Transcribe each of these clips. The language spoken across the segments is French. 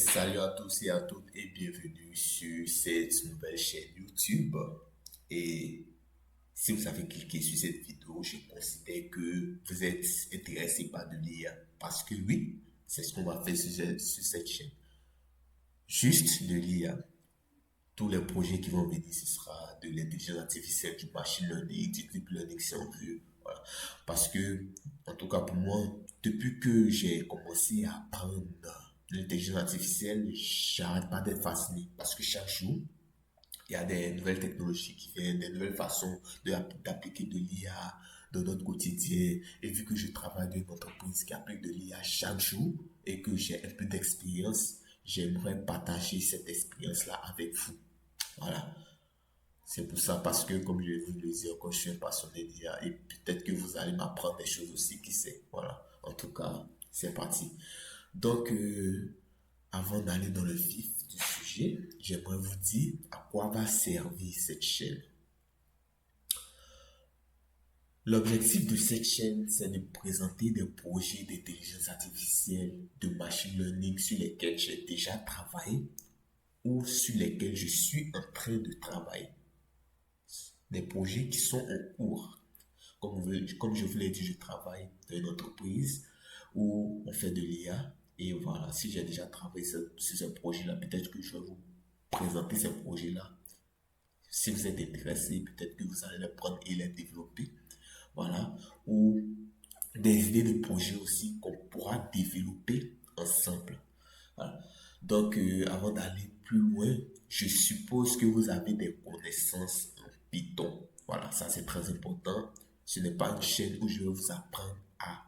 Salut à tous et à toutes et bienvenue sur cette nouvelle chaîne YouTube. Et si vous avez cliqué sur cette vidéo, je considère que vous êtes intéressé par de l'IA. Parce que oui, c'est ce qu'on va faire sur cette chaîne. Juste de l'IA. Tous les projets qui vont venir, ce sera de l'intelligence artificielle, du machine learning, du deep learning si on veut. Voilà. Parce que, en tout cas pour moi, depuis que j'ai commencé à apprendre l'intelligence artificielle, j'arrête pas d'être fasciné. Parce que chaque jour, il y a des nouvelles technologies qui viennent, des nouvelles façons d'appliquer de l'IA dans notre quotidien. Et vu que je travaille dans une entreprise qui applique de l'IA chaque jour et que j'ai un peu d'expérience, j'aimerais partager cette expérience-là avec vous. Voilà. C'est pour ça, parce que, comme je vous le dire, quand je suis un passionné d'IA, et peut-être que vous allez m'apprendre des choses aussi, qui sait. Voilà. En tout cas, c'est parti. Donc, avant d'aller dans le vif du sujet, j'aimerais vous dire à quoi va servir cette chaîne. L'objectif de cette chaîne, c'est de présenter des projets d'intelligence artificielle, de machine learning sur lesquels j'ai déjà travaillé ou sur lesquels je suis en train de travailler. Des projets qui sont en cours. Comme je vous l'ai dit, je travaille dans une entreprise où on fait de l'IA. Et voilà, si j'ai déjà travaillé sur ce projet-là, peut-être que je vais vous présenter ces projets-là. Si vous êtes intéressé, peut-être que vous allez les prendre et les développer. Voilà. Ou des idées de projets aussi qu'on pourra développer ensemble. Voilà. Donc, avant d'aller plus loin, je suppose que vous avez des connaissances en Python. Voilà, ça c'est très important. Ce n'est pas une chaîne où je vais vous apprendre à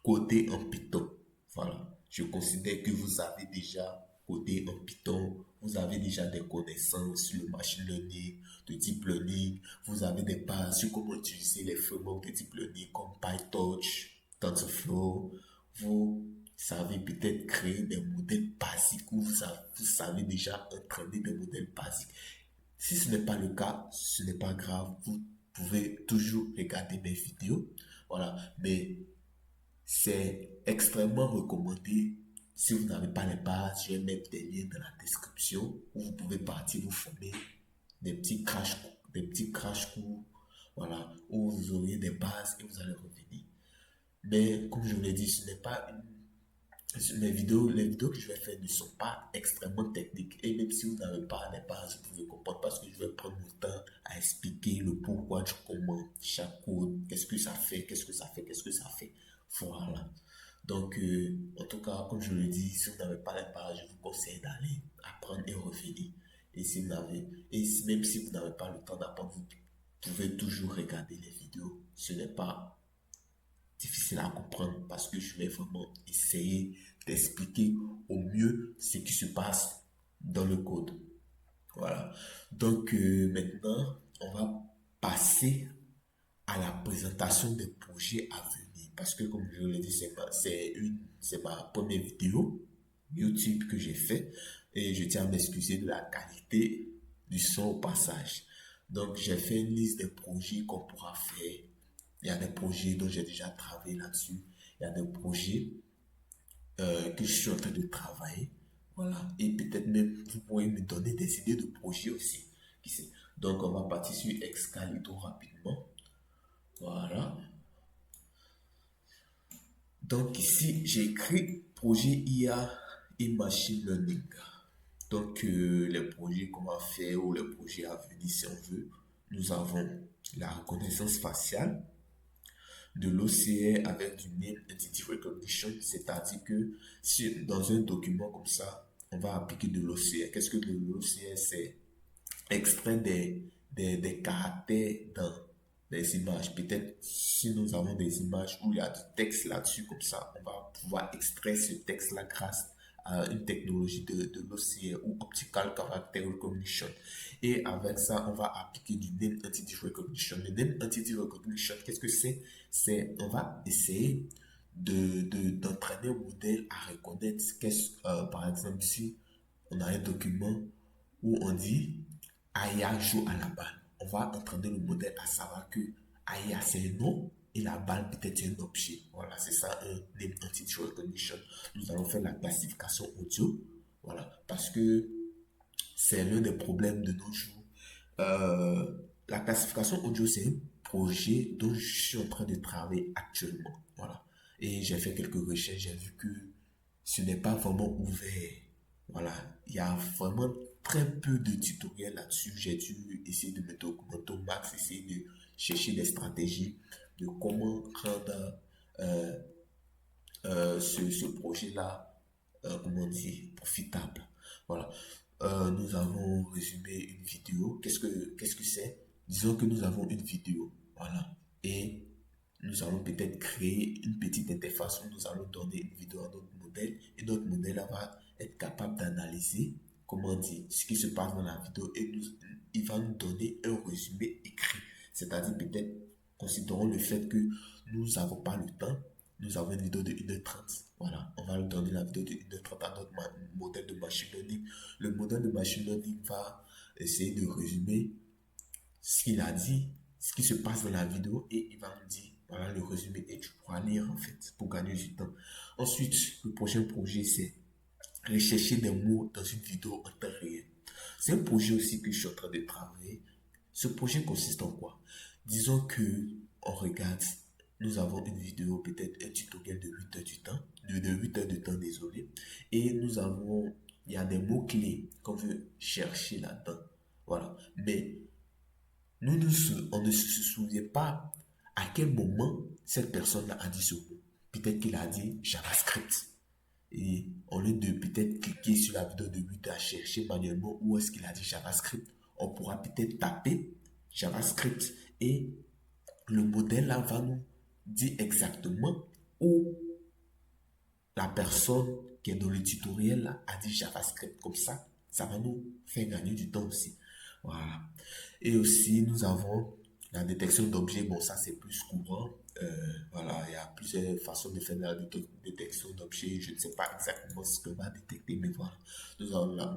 coder en Python. Voilà, je considère que vous avez déjà codé en Python, vous avez déjà des connaissances sur le machine learning, de deep learning, vous avez des bases sur comment utiliser les frameworks de deep learning comme PyTorch, TensorFlow. Vous savez peut-être créer des modèles basiques ou vous savez déjà entraîner des modèles basiques. Si ce n'est pas le cas, ce n'est pas grave. Vous pouvez toujours regarder mes vidéos. Voilà. Mais c'est extrêmement recommandé. Si vous n'avez pas les bases, je vais mettre des liens dans la description où vous pouvez partir vous former des petits crash cours. Voilà. Où vous aurez des bases et vous allez revenir. Mais comme je vous l'ai dit, ce n'est pas une les vidéos que je vais faire ne sont pas extrêmement techniques. Et même si vous n'avez pas les bases, vous pouvez comprendre parce que je vais prendre mon temps à expliquer le pourquoi du comment, chaque code, qu'est-ce que ça fait, qu'est-ce que ça fait, qu'est-ce que ça fait. Voilà. Donc, en tout cas, comme je le dis, si vous n'avez pas les bases, je vous conseille d'aller apprendre et revenir. Et si vous n'avez, même si vous n'avez pas le temps d'apprendre, vous pouvez toujours regarder les vidéos. Ce n'est pas difficile à comprendre parce que je vais vraiment essayer d'expliquer au mieux ce qui se passe dans le code. Voilà. Donc maintenant, on va passer à la présentation des projets à venir. Parce que comme je l'ai dit, c'est ma première vidéo YouTube que j'ai fait. Et je tiens à m'excuser de la qualité du son au passage. Donc j'ai fait une liste des projets qu'on pourra faire. Il y a des projets dont j'ai déjà travaillé là-dessus. Il y a des projets que je suis en train de travailler. Voilà. Et peut-être même vous pourrez me donner des idées de projets aussi. Qui sait. Donc on va partir sur Excalibur rapidement. Voilà. Donc ici, j'ai écrit projet IA et machine learning. Donc les projets qu'on va faire ou les projets à venir si on veut, nous avons la reconnaissance faciale, de l'OCR avec du Name Entity Recognition, c'est-à-dire que si dans un document comme ça, on va appliquer de l'OCR. Qu'est-ce que de l'OCR? C'est extraire des caractères dans les images. Peut-être si nous avons des images où il y a du texte là-dessus, comme ça, on va pouvoir extraire ce texte-là grâce à une technologie de l'OCR ou Optical Character Recognition. Et avec ça, on va appliquer du Name Entity Recognition. Le Name Entity Recognition, qu'est-ce que c'est? On va essayer d'entraîner un modèle à reconnaître, par exemple, si on a un document où on dit Aya joue à la balle. On va entraîner le modèle à savoir que Aya c'est un nom et la balle peut-être un objet. Voilà, c'est ça un Name Entity Recognition. Nous allons faire la classification audio Voilà, parce que c'est l'un des problèmes de nos jours. La classification audio, c'est un projet dont je suis en train de travailler actuellement. Voilà. Et j'ai fait quelques recherches, j'ai vu que ce n'est pas vraiment ouvert. Voilà. Il y a vraiment très peu de tutoriels là-dessus. J'ai dû essayer de me documenter au max, essayer de chercher des stratégies de comment rendre euh, ce projet-là, comment dire, profitable. Voilà. Nous avons résumé une vidéo. Qu'est-ce que c'est? Disons que nous avons une vidéo. Voilà. Et nous allons peut-être créer une petite interface où nous allons donner une vidéo à notre modèle. Et notre modèle va être capable d'analyser, comment dire, ce qui se passe dans la vidéo. Et il va nous donner un résumé écrit. C'est-à-dire peut-être, considérons le fait que nous n'avons pas le temps. Nous avons une vidéo de 1h30. Voilà, on va lui donner la vidéo de 1h30 à notre modèle de machine learning. Le modèle de machine learning va essayer de résumer ce qu'il a dit, ce qui se passe dans la vidéo et il va nous dire, voilà le résumé et tu pourras lire en fait pour gagner du temps. Ensuite, le prochain projet, c'est rechercher des mots dans une vidéo en temps réel. C'est un projet aussi que je suis en train de travailler. Ce projet consiste en quoi? Disons que on regarde, nous avons une vidéo, peut-être un tutoriel de 8 heures du temps, de 8 heures de temps, désolé, et nous avons, il y a des mots-clés qu'on veut chercher là-dedans. Voilà. Mais on ne se souvient pas à quel moment cette personne-là a dit ce mot. Peut-être qu'il a dit JavaScript. Et au lieu de peut-être cliquer sur la vidéo de 8 à chercher manuellement où est-ce qu'il a dit JavaScript, on pourra peut-être taper JavaScript et le modèle là va nous dire exactement où la personne qui est dans le tutoriel là a dit JavaScript. Comme ça va nous faire gagner du temps aussi. Voilà. Et aussi, nous avons la détection d'objets. Bon, ça, c'est plus courant. Voilà, il y a plusieurs façons de faire la détection d'objets. Je ne sais pas exactement ce que va détecter, mais voilà.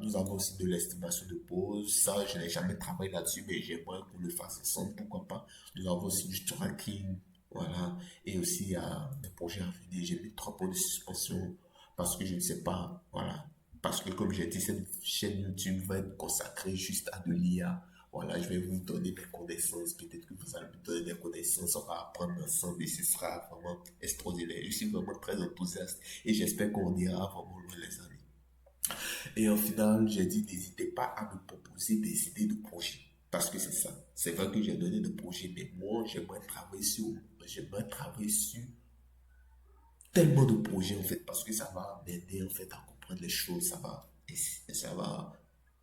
Nous avons aussi de l'estimation de pause. Ça, je n'ai jamais travaillé là-dessus, mais j'aimerais qu'on le fasse ensemble, pourquoi pas. Nous avons aussi du tracking. Voilà. Et aussi, il y a des projets à venir. J'ai mis 3 points de suspension parce que je ne sais pas. Voilà. Parce que, comme j'ai dit, cette chaîne YouTube va être consacrée juste à de l'IA. Voilà, je vais vous donner des connaissances. Peut-être que vous allez me donner des connaissances. On va apprendre ensemble et ce sera vraiment extraordinaire. Je suis vraiment très enthousiaste et j'espère qu'on ira vraiment loin, les amis. Et en final, j'ai dit, n'hésitez pas à me proposer des idées de projets. Parce que c'est ça. C'est vrai que j'ai donné des projets, mais moi, j'aimerais travailler sur tellement de projets, en fait, parce que ça va m'aider, en fait, à comprendre les choses. Ça va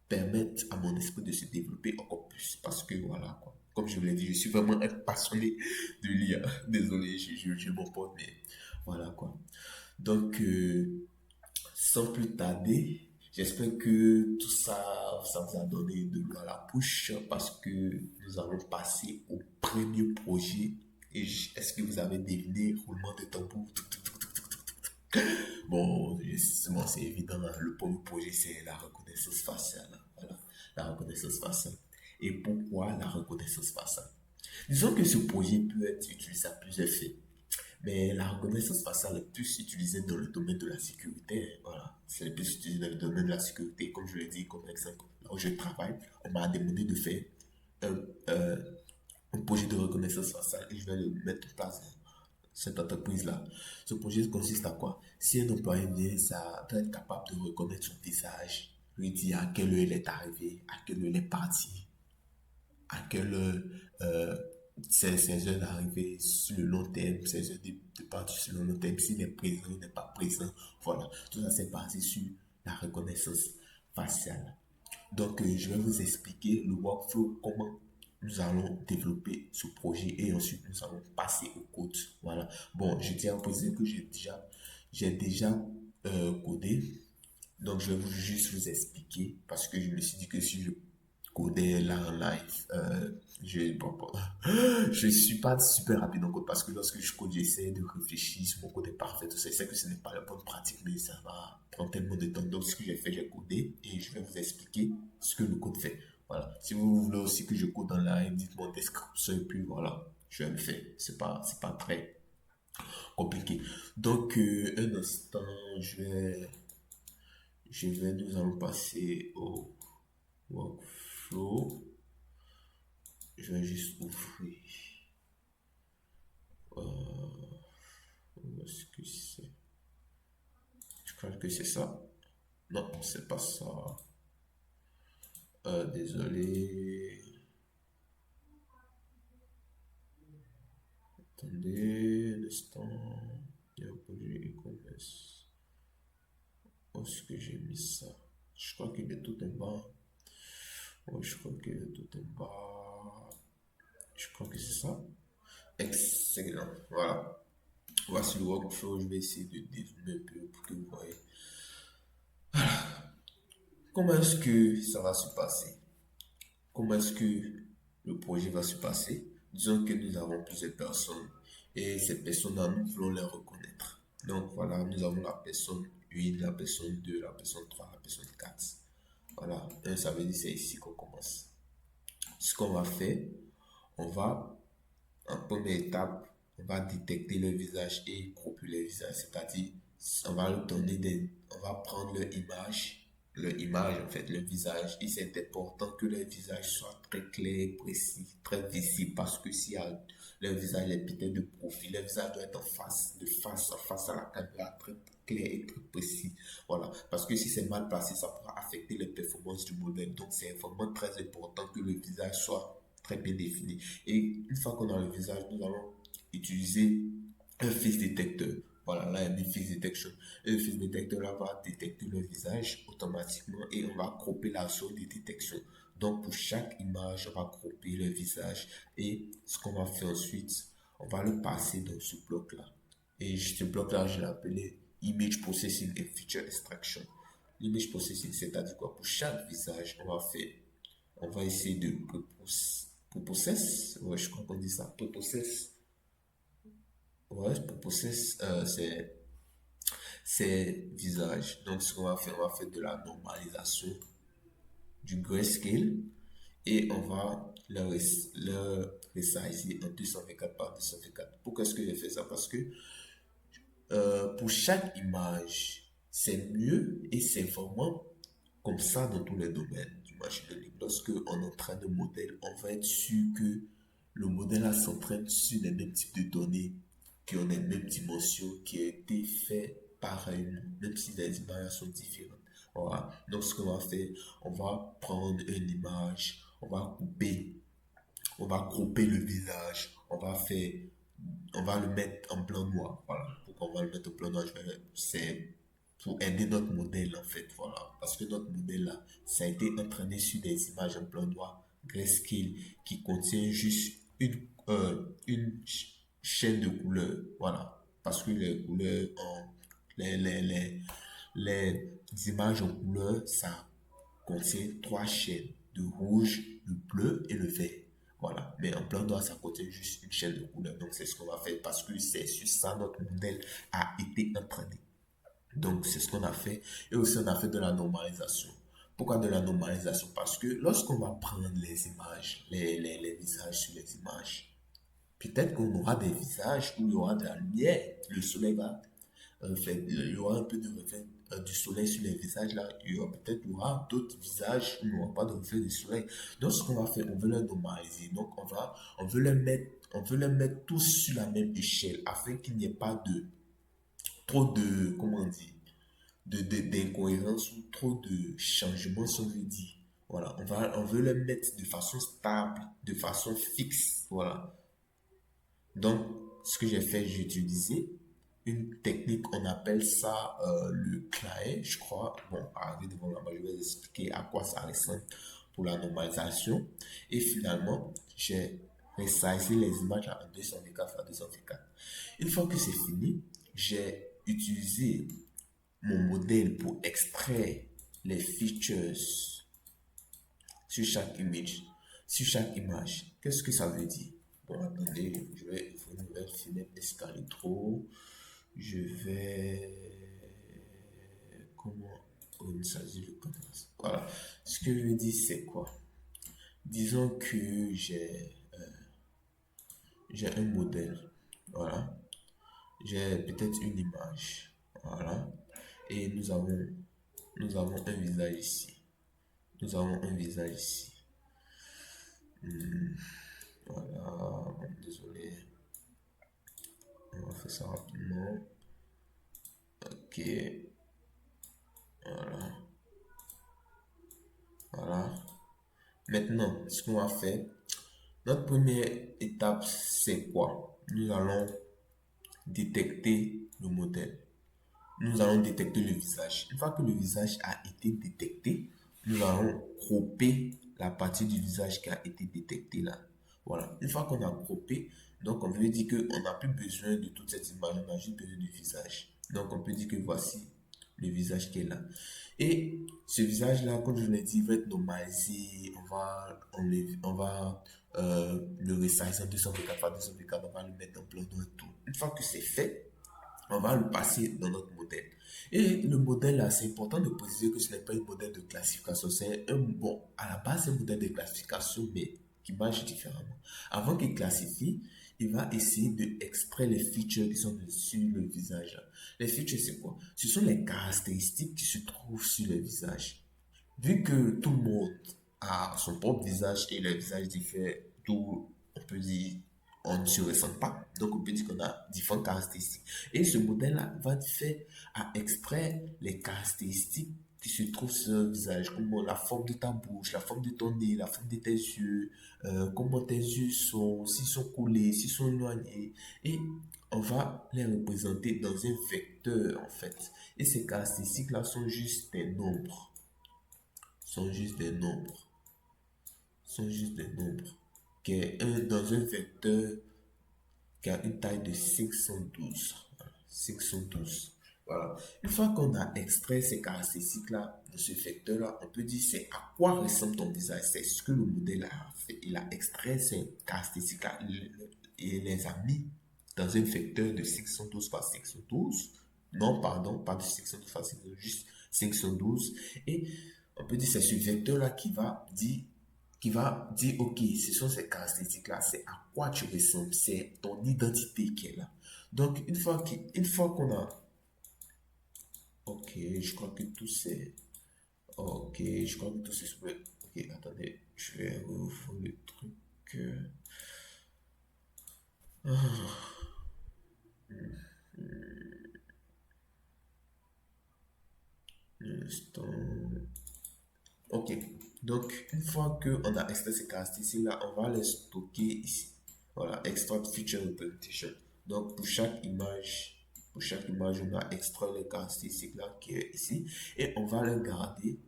permettre à mon esprit de se développer encore plus. Parce que voilà, quoi. Comme je vous l'ai dit, je suis vraiment un passionné de l'IA. Désolé, je m'en porte, mais voilà quoi. Donc, sans plus tarder, j'espère que tout ça, ça vous a donné de l'eau à la bouche parce que nous allons passer au premier projet. Et est-ce que vous avez deviné roulement de tambour? Bon, bon, c'est évident, hein. Le premier projet, c'est la reconnaissance faciale. Voilà, la reconnaissance faciale. Et pourquoi la reconnaissance faciale? Disons que ce projet peut être utilisé à plusieurs faits. Mais la reconnaissance faciale est plus utilisée dans le domaine de la sécurité. Voilà, c'est le plus utilisé dans le domaine de la sécurité. Comme je l'ai dit, comme exemple, là où je travaille, on m'a demandé de faire un, euh, un projet de reconnaissance faciale et je vais le mettre en place cette entreprise-là. Ce projet consiste à quoi? Si un employé vient, ça doit être capable de reconnaître son visage, lui dire à quelle heure il est arrivé, à quelle heure il est parti, à quelle heure euh, ses heures d'arrivée sur le long terme, ses heures de partie sur le long terme, s'il est présent ou n'est pas présent. Voilà, tout ça c'est basé sur la reconnaissance faciale. Donc, je vais vous expliquer le workflow, comment nous allons développer ce projet et ensuite nous allons passer au code. Voilà. Bon, je tiens à préciser que j'ai déjà codé. Donc, je vais juste vous expliquer parce que je me suis dit que si je codais là en live, bon, je suis pas super rapide en code parce que lorsque je code, j'essaie de réfléchir si mon code est parfait. Tout ça, je sais que ce n'est pas la bonne pratique, mais ça va prendre tellement de temps. Donc, ce que j'ai fait, j'ai codé et je vais vous expliquer ce que le code fait. Voilà. Si vous voulez aussi que je code en live, dites-moi en description et puis voilà, je vais le faire. C'est pas très compliqué. Donc, un instant, Nous allons passer au workflow. Je vais juste ouvrir. Où est-ce que c'est? Je crois que c'est ça. Non, c'est pas ça. Désolé. Attendez un instant. Il y a un projet e-commerce. Où est-ce que j'ai mis ça? Je crois qu'il est tout en bas. Oui, je crois qu'il est tout en bas. Je crois que c'est ça. Excellent. Voilà. Voici le workflow. Je vais essayer de dézoomer un peu pour que vous voyez. Comment est-ce que ça va se passer? Comment est-ce que le projet va se passer? Disons que nous avons plusieurs personnes et ces personnes-là, nous voulons les reconnaître. Donc voilà, nous avons la personne 1, la personne 2, la personne 3, la personne 4. Voilà, ça veut dire c'est ici qu'on commence. Ce qu'on va faire, on va, en première étape, on va détecter le visage et grouper les visages. C'est-à-dire, on va leur donner on va prendre leur image en fait, le visage. Et c'est important que le visage soit très clair, précis, très visible parce que si le visage est peut-être de profil, le visage doit être en face à la caméra, très clair et très précis. Voilà, parce que si c'est mal placé, ça pourra affecter les performances du modèle. Donc c'est vraiment très important que le visage soit très bien défini. Et une fois qu'on a le visage, nous allons utiliser un face détecteur. Voilà, là, il y a mis face detection. Et le face détecteur là va détecter le visage automatiquement et on va grouper la zone de détection. Donc, pour chaque image, on va grouper le visage et ce qu'on va faire ensuite, on va le passer dans ce bloc-là. Et ce bloc-là, je l'ai appelé Image Processing and Feature Extraction. L'image processing, c'est-à-dire quoi? Pour chaque visage, on va essayer de process, ouais, je crois qu'on dit ça, process, ouais, process, c'est visage. Donc, ce qu'on va faire, on va faire de la normalisation du grayscale et on va le resizer en 224 par 224. Pourquoi est-ce que j'ai fait ça? Parce que pour chaque image, c'est mieux et c'est vraiment comme ça dans tous les domaines du machine learning. Lorsque on entraîne un modèle, on va être sûr que le modèle s'entraîne sur les mêmes types de données, qui ont les mêmes dimensions, qui a été fait pareillement, même si les images sont différentes. Voilà. Donc, ce qu'on va faire, on va prendre une image, on va couper le visage, on va le mettre en blanc noir. Voilà. Pourquoi on va le mettre en blanc noir? C'est pour aider notre modèle en fait. Voilà. Parce que notre modèle là, ça a été entraîné sur des images en blanc noir, grayscale, qui contient juste chaîne de couleurs. Voilà. Parce que les couleurs, les, les, les, les images en couleur, ça contient trois chaînes, de rouge, le bleu et le vert. Voilà. Mais en blanc noir, ça contient juste une chaîne de couleur. Donc, c'est ce qu'on va faire parce que c'est sur ça notre modèle a été entraîné. Donc, c'est ce qu'on a fait. Et aussi, on a fait de la normalisation. Pourquoi de la normalisation? Parce que lorsqu'on va prendre les images, les visages sur les images, peut-être qu'on aura des visages où il y aura de la lumière. Le soleil va il y aura un peu de reflet du soleil sur les visages là. Il y aura d'autres visages où il n'y aura pas de reflet du soleil. Donc, ce qu'on va faire, on veut les normaliser. Donc, on veut les mettre tous sur la même échelle afin qu'il n'y ait pas de trop de, comment on dit, d'incohérence ou trop de changements, si on veut dire. Voilà, on veut les mettre de façon stable, de façon fixe. Voilà. Donc, ce que j'ai fait, j'ai utilisé une technique, on appelle ça le clay, je crois. Bon, arrivé devant là-bas, je vais vous expliquer à quoi ça ressemble pour la normalisation. Et finalement, j'ai resizé les images à 224 à 224. Une fois que c'est fini, j'ai utilisé mon modèle pour extraire les features sur chaque image. Sur chaque image. Qu'est-ce que ça veut dire? Bon, attendez, je vais ouvrir une nouvelle fenêtre Escalitro. Je vais. Comment on s'agit le canvas? Voilà. Ce que je veux dire, c'est quoi? Disons que j'ai un modèle. Voilà. J'ai peut-être une image. Voilà. Et nous avons Nous avons un visage ici. Nous avons un visage ici. Voilà, désolé. On va faire ça rapidement. Ok, voilà. Voilà. Maintenant, ce qu'on va faire, notre première étape, c'est quoi? Nous allons détecter le modèle. Nous allons détecter le visage. Une fois que le visage a été détecté, nous allons grouper la partie du visage qui a été détectée là. Voilà. Une fois qu'on a groupé, donc on veut dire qu'on n'a plus besoin de toute cette image, on a juste besoin du visage. Donc on peut dire que voici le visage qui est là. Et ce visage-là, comme je l'ai dit, il va être normalisé. On va le resize en 224 par 224, on va le mettre en plein noir et tout. Une fois que c'est fait, on va le passer dans notre modèle. Et le modèle là, c'est important de préciser que ce n'est pas un modèle de classification. C'est un, bon, à la base, c'est un modèle de classification, mais qui marche différemment. Avant qu'il classifie, il va essayer d'extraire les features qui sont sur le visage. Les features, c'est quoi? Ce sont les caractéristiques qui se trouvent sur le visage. Vu que tout le monde a son propre visage et le visage diffère, d'où on peut dire on ne se ressemble pas. Donc on peut dire qu'on a différentes caractéristiques. Et ce modèle-là va te faire à extraire les caractéristiques qui se trouvent sur le visage, comme la forme de ta bouche, la forme de ton nez, la forme de tes yeux, comment tes yeux sont, s'ils sont collés, s'ils sont éloignés. Et on va les représenter dans un vecteur en fait. Et ces caractéristiques-là sont juste des nombres, sont juste des nombres, sont juste des nombres, qui est dans un vecteur qui a une taille de 512. Voilà, 512. Voilà. Une fois qu'on a extrait ces caractéristiques-là de ce vecteur-là, on peut dire c'est à quoi ressemble ton visage. C'est ce que le modèle a fait. Il a extrait ces caractéristiques-là et les a mis dans un vecteur de 512 par 512. Non, pardon, pas de 512 par 512, juste 512. Et on peut dire c'est ce vecteur-là qui va dire, ok, ce sont ces caractéristiques-là, c'est à quoi tu ressembles, c'est ton identité qui est là. Donc, une fois qu'on a, ok, je crois que tout c'est, ok, je crois que tout c'est, ok, attendez, je vais revoir le truc. Ah, un instant. Ok, donc une fois qu'on a extrait ces caractéristiques-là, on va les stocker ici. Voilà, extract feature representation. Donc pour chaque image, on a extrait les caractéristiques-là qui est ici et on va les garder,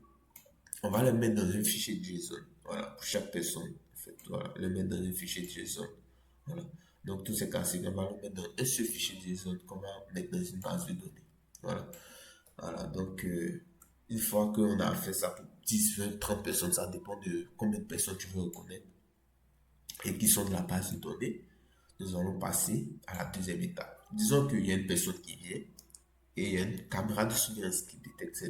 on va les mettre dans un fichier JSON. Voilà, pour chaque personne, en fait, voilà, les mettre dans un fichier JSON. Voilà. Donc tous ces caractéristiques, on va les mettre dans un seul fichier JSON qu'on va mettre dans une base de données. Voilà. Voilà, donc une fois qu'on a fait ça pour 10, 20, 30 personnes, ça dépend de combien de personnes tu veux reconnaître et qui sont de la base de données, nous allons passer à la deuxième étape. Disons qu'il y a une personne qui vient et il y a une caméra de surveillance qui détecte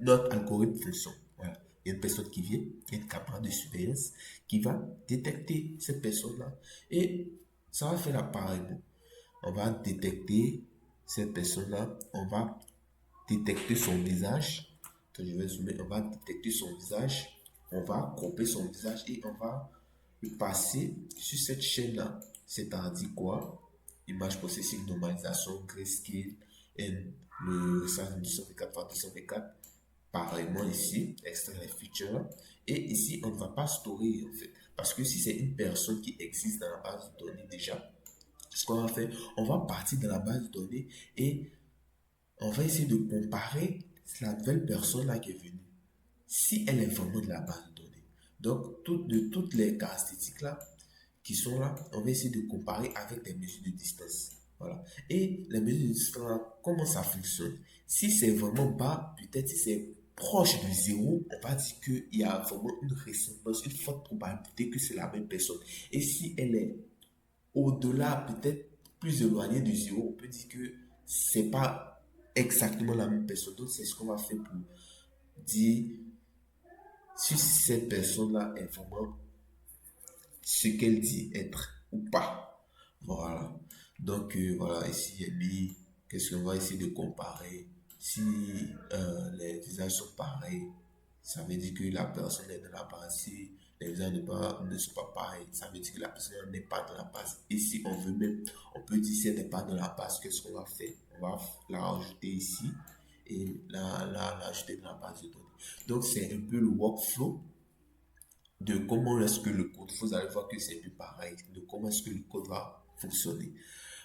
notre algorithme fonctionne. Voilà. Il y a une personne qui vient, il y a une caméra de surveillance qui va détecter cette personne-là et ça va faire l'appareil. On va détecter cette personne-là, on va détecter son visage. Quand je vais zoomer, on va détecter son visage. On va couper son visage et on va le passer sur cette chaîne-là. C'est-à-dire quoi? Image processing, normalisation, grayscale, et le 224 par 224. Pareillement ici, extraire les features. Et ici, on ne va pas storer en fait. Parce que si c'est une personne qui existe dans la base de données déjà, ce qu'on va faire, on va partir de la base de données et on va essayer de comparer la nouvelle personne là qui est venue, si elle est vraiment de la base de données. Donc, de toutes les caractéristiques là qui sont là, on va essayer de comparer avec des mesures de distance. Voilà. Et les mesures de distance, là, comment ça fonctionne? Si c'est vraiment bas, peut-être si c'est proche de zéro, on va dire qu'il y a vraiment une ressemblance, une forte probabilité que c'est la même personne. Et si elle est au-delà, peut-être plus éloigné de zéro, on peut dire que c'est pas exactement la même personne. Donc, c'est ce qu'on va faire pour dire si cette personne-là est vraiment ce qu'elle dit être ou pas. Voilà. Donc, voilà, ici, il y a mis, qu'est-ce qu'on va essayer de comparer? Si les visages sont pareils, ça veut dire que la personne est dans la base. Si les visages ne sont pas pareils, ça veut dire que la personne n'est pas dans la base. Et si on veut même, on peut dire si elle n'est pas dans la base, qu'est-ce qu'on va faire? On va la rajouter ici et l'ajouter dans la base de données. Donc, c'est un peu le workflow de comment est-ce que le code, vous allez voir que c'est plus pareil, de comment est-ce que le code va fonctionner.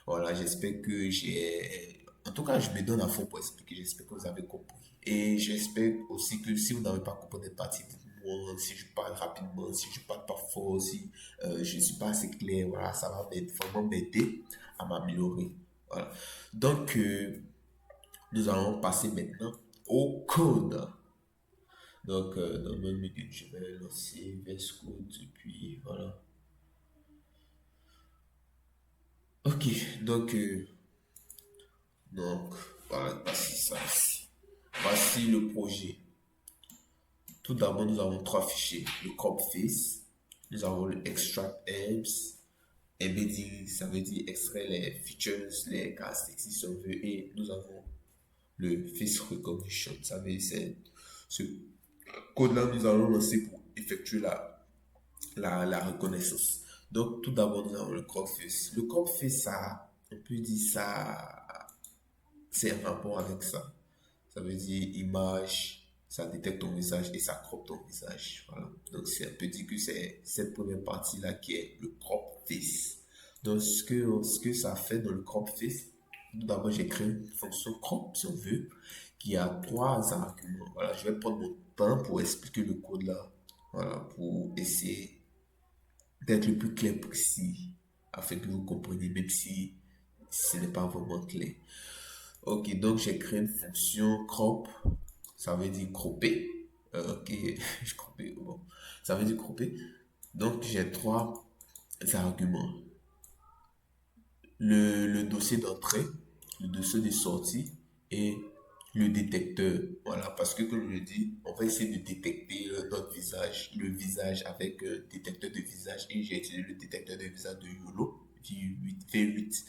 Voilà, j'espère que j'ai... En tout cas, je me donne à fond pour expliquer, j'espère que vous avez compris. Et j'espère aussi que si vous n'avez pas compris des parties, dites-moi si je parle rapidement, si je parle pas fort, si je ne suis pas assez clair, voilà, ça va vraiment m'aider à m'améliorer. Voilà. Donc, nous allons passer maintenant au code. Donc, dans une minute, je vais lancer VS Code et puis voilà. Ok, donc voilà, voici ça ici. Voici le projet. Tout d'abord, nous avons trois fichiers. Le crop face, nous avons le extract herbs, embedding, ça veut dire extraire les features, les caractéristiques si on veut, et nous avons le face recognition, ça veut dire c'est ce code-là, nous allons lancer pour effectuer la reconnaissance. Donc, tout d'abord, nous avons le crop face. Le crop face, ça, on peut dire ça, c'est un rapport avec ça. Ça veut dire image, ça détecte ton visage et ça crop ton visage. Voilà. Donc, c'est un peu dit que c'est cette première partie-là qui est le crop face. Donc, ce que ça fait dans le crop face, tout d'abord, j'ai créé une fonction crop, si on veut, qui a trois arguments. Voilà, je vais prendre mon temps pour expliquer le code là. Voilà, pour essayer d'être le plus clair possible, afin que vous compreniez, même si ce n'est pas vraiment clair. Ok, donc j'ai créé une fonction crop, ça veut dire cropper. Ok, je croppais, bon, ça veut dire cropper. Donc j'ai trois arguments. Le dossier d'entrée, le dossier de sortie et le détecteur. Voilà, parce que comme je le dis, on va essayer de détecter notre visage, le visage avec détecteur de visage et j'ai utilisé le détecteur de visage de YOLO, V8.